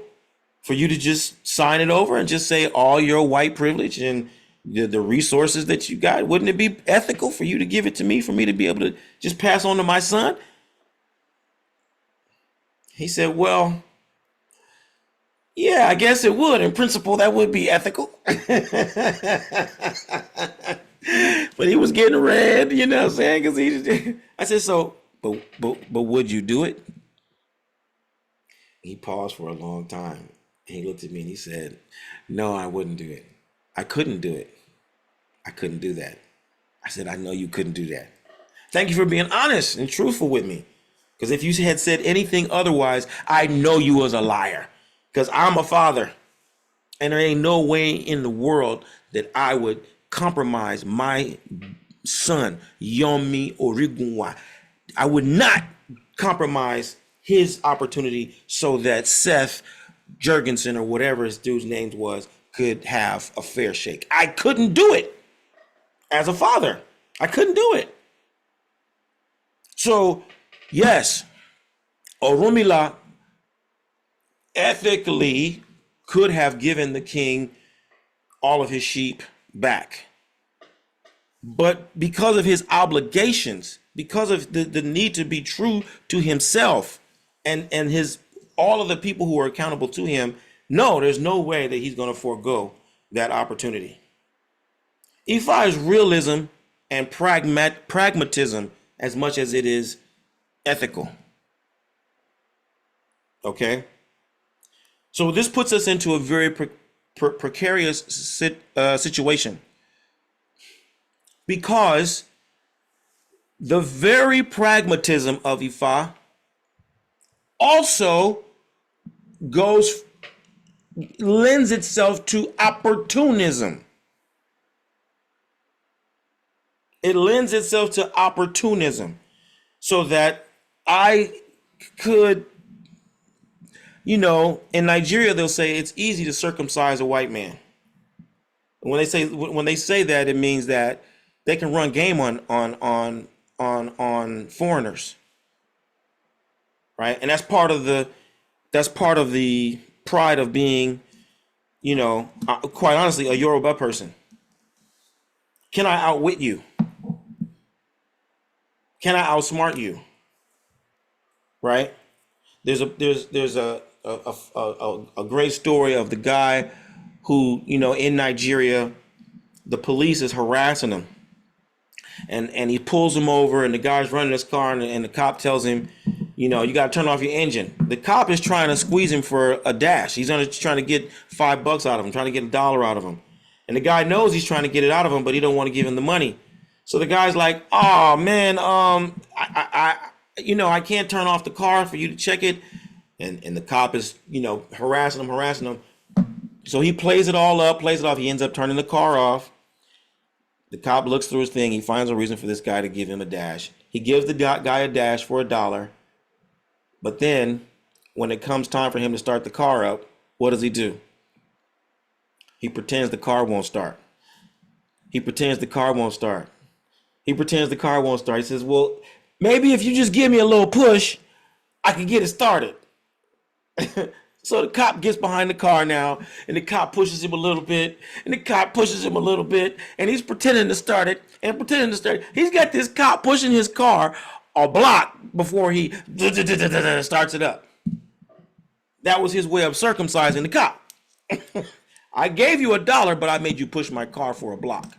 for you to just sign it over and just say all your white privilege and the resources that you got? Wouldn't it be ethical for you to give it to me, for me to be able to just pass on to my son? He said, well, yeah, I guess it would. In principle, that would be ethical. But he was getting red, you know what I'm saying? Because I said, so, but would you do it? He paused for a long time. And he looked at me and he said, no, I wouldn't do it. I couldn't do it. I couldn't do that. I said, I know you couldn't do that. Thank you for being honest and truthful with me. Because if you had said anything otherwise, I know you was a liar. Because I'm a father. And there ain't no way in the world that I would compromise my son, Yomi Origunwa. I would not compromise his opportunity so that Seth Jurgensen, or whatever his dude's name was, could have a fair shake. I couldn't do it as a father. I couldn't do it. So, yes, Orunmila ethically could have given the king all of his sheep back. But because of his obligations, because of the need to be true to himself and his all of the people who are accountable to him, no, there's no way that he's going to forego that opportunity. Ifa is realism and pragmatism as much as it is ethical. Okay? So this puts us into a very precarious situation, because the very pragmatism of Ifa also lends itself to opportunism. It lends itself to opportunism, so that I could, in Nigeria, they'll say it's easy to circumcise a white man. When they say that, it means that they can run game on foreigners, right? And that's part of the pride of being, quite honestly, a Yoruba person. Can I outwit you? Can I outsmart you? Right? There's a great story of the guy who, in Nigeria, the police is harassing him, and he pulls him over, and the guy's running his car, and the cop tells him, you got to turn off your engine. The cop is trying to squeeze him for a dash. He's trying to get $5 out of him, trying to get $1 out of him. And the guy knows he's trying to get it out of him, but he don't want to give him the money. So the guy's like, oh man, I can't turn off the car for you to check it. And the cop is, harassing him. So he plays it all up, plays it off. He ends up turning the car off. The cop looks through his thing. He finds a reason for this guy to give him a dash. He gives the guy a dash for $1. But then When it comes time for him to start the car up, what does he do? He pretends the car won't start. He pretends the car won't start. He pretends the car won't start. He says, well, maybe if you just give me a little push, I can get it started. So the cop gets behind the car now, and the cop pushes him a little bit, and the cop pushes him a little bit, and he's pretending to start it, and pretending to start it. He's got this cop pushing his car a block before he starts it up. That was his way of circumcising the cop. I gave you $1, but I made you push my car for a block.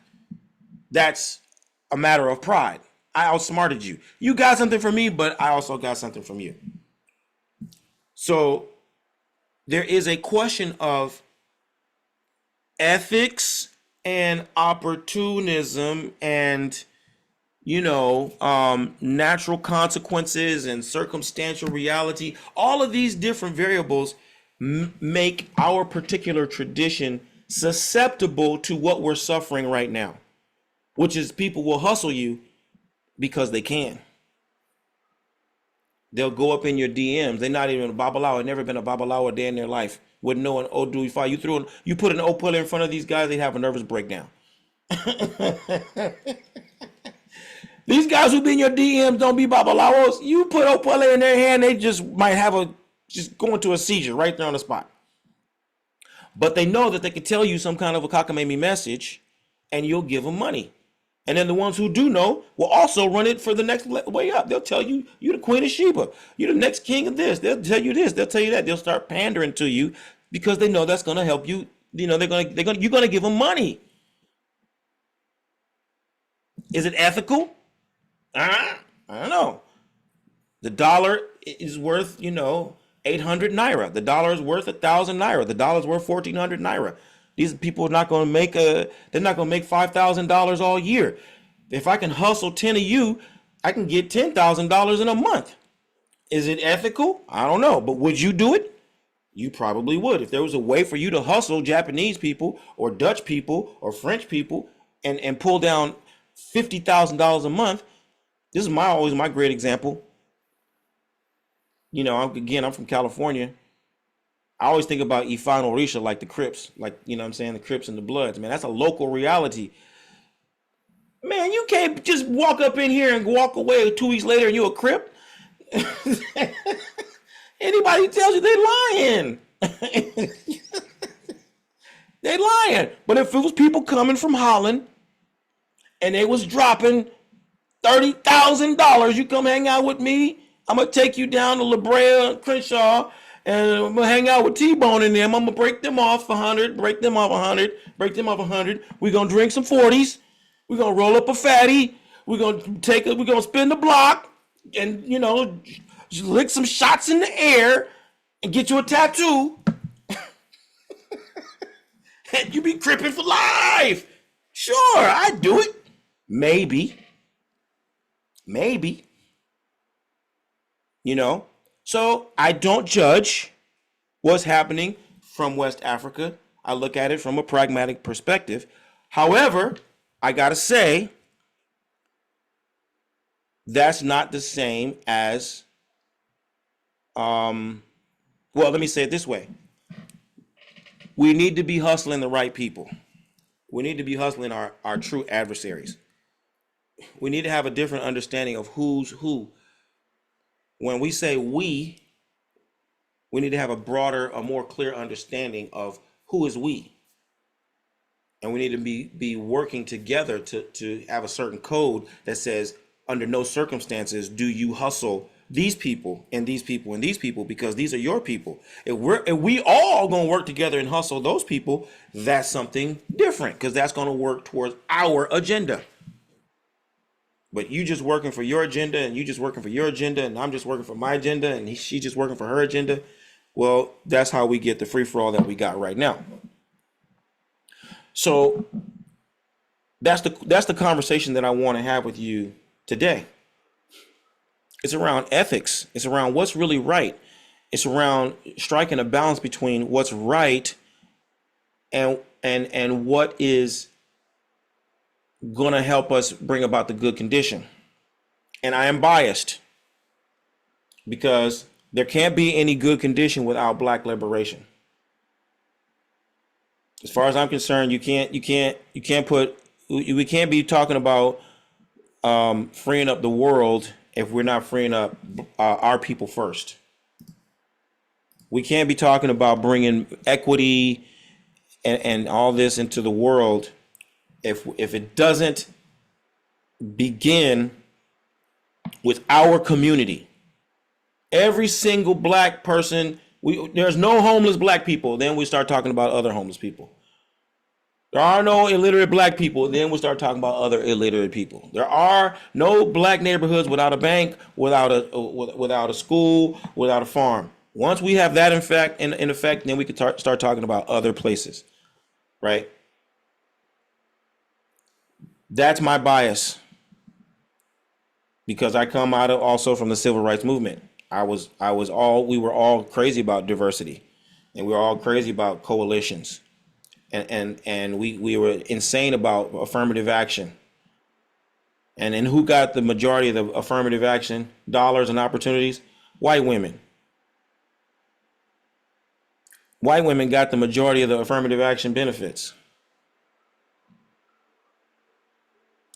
That's a matter of pride. I outsmarted you. You got something from me, but I also got something from you. So there is a question of ethics and opportunism and, natural consequences and circumstantial reality. All of these different variables make our particular tradition susceptible to what we're suffering right now, which is people will hustle you because they can. They'll go up in your DMs. They're not even a babalawo. Never been a babalawo a day in their life. Wouldn't know an Odu Ifa. You put an Opula in front of these guys, they'd have a nervous breakdown. These guys who be in your DMs don't be babalawos. You put Opula in their hand, they just might have just go into a seizure right there on the spot. But they know that they can tell you some kind of a cockamamie message, and you'll give them money. And then the ones who do know will also run it for the next way up. They'll tell you, you're the Queen of Sheba. You're the next king of this. They'll tell you this. They'll tell you that. They'll start pandering to you because they know that's going to help you. You're going to give them money. Is it ethical? I don't know. The dollar is worth, 800 naira. The dollar is worth 1,000 naira. The dollar is worth 1,400 naira. These people are not going to make they're not going to make $5,000 all year. If I can hustle 10 of you, I can get $10,000 in a month. Is it ethical? I don't know. But would you do it? You probably would. If there was a way for you to hustle Japanese people or Dutch people or French people and pull down $50,000 a month, this is always my great example. I'm from California. I always think about Ifan Orisha like the Crips, the Crips and the Bloods. Man, that's a local reality. Man, you can't just walk up in here and walk away 2 weeks later and you're a Crip. Anybody who tells you, they lying. They lying. But if it was people coming from Holland and they was dropping $30,000, you come hang out with me, I'm going to take you down to La Brea, Crenshaw, and I'm going to hang out with T-Bone and them. I'm going to break them off 100, break them off 100, break them off 100. We're going to drink some 40s. We're going to roll up a fatty. We're going to spin the block and, lick some shots in the air and get you a tattoo. And you be crippin' for life. Sure, I'd do it. Maybe. So I don't judge what's happening from West Africa. I look at it from a pragmatic perspective. However, I gotta say, that's not the same as, let me say it this way. We need to be hustling the right people. We need to be hustling our true adversaries. We need to have a different understanding of who's who. When we say we need to have a more clear understanding of who is we. And we need to be working together to have a certain code that says, under no circumstances do you hustle these people and these people and these people, because these are your people. If we all gonna work together and hustle those people, that's something different, because that's gonna work towards our agenda. But you just working for your agenda, and you just working for your agenda, and I'm just working for my agenda, and she just working for her agenda. Well, that's how we get the free-for-all that we got right now. So that's the conversation that I want to have with you today. It's around ethics. It's around what's really right. It's around striking a balance between what's right and what is going to help us bring about the good condition. And I am biased because There can't be any good condition without black liberation. As far as I'm concerned, you can't put, we can't be talking about freeing up the world if we're not freeing up our people first. We can't be talking about bringing equity and all this into the world if it doesn't begin with our community. Every single black person, there's no homeless black people. Then we start talking about other homeless people. There are no illiterate black people. Then we start talking about other illiterate people. There are no black neighborhoods without a bank, without a school, without a farm. Once we have that in effect, then we can start talking about other places, right? That's my bias because I come out of also from the civil rights movement. We were all crazy about diversity, and we were all crazy about coalitions. And we were insane about affirmative action. And then who got the majority of the affirmative action dollars and opportunities? White women. White women got the majority of the affirmative action benefits.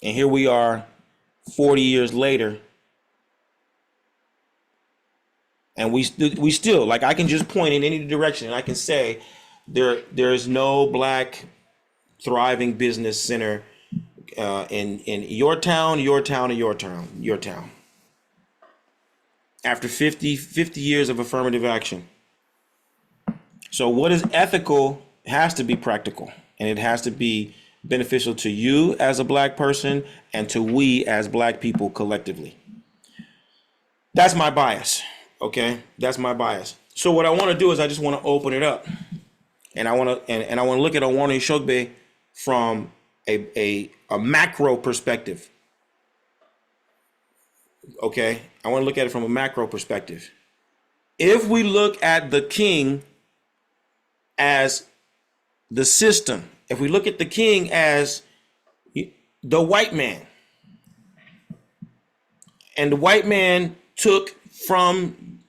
And here we are 40 years later. And we still, like, I can just point in any direction and I can say there's no black thriving business center in your town, your town, or your town, your town. After 50 years of affirmative action. So what is ethical has to be practical, and it has to be beneficial to you as a black person and to we as black people collectively. That's my bias, okay? That's my bias. So what I want to do is I just want to open it up. And I want to look at OwonrinOgbe from a macro perspective. Okay, I want to look at it from a macro perspective. If we look at the king as the system, if we look at the king as the white man, and the white man took from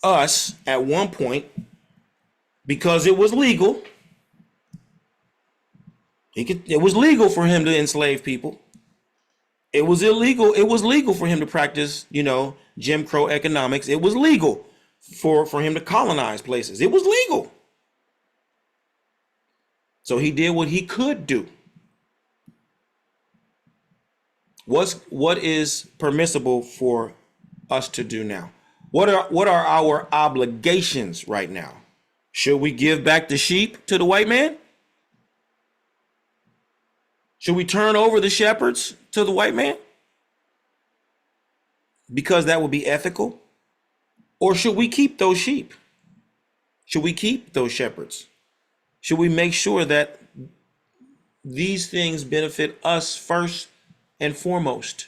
us at one point because it was legal. It was legal for him to enslave people. It was illegal. It was legal for him to practice, Jim Crow economics. It was legal for him to colonize places. It was legal. So he did what he could do. What is permissible for us to do now? What are our obligations right now? Should we give back the sheep to the white man? Should we turn over the shepherds to the white man? Because that would be ethical? Or should we keep those sheep? Should we keep those shepherds? Should we make sure that these things benefit us first and foremost?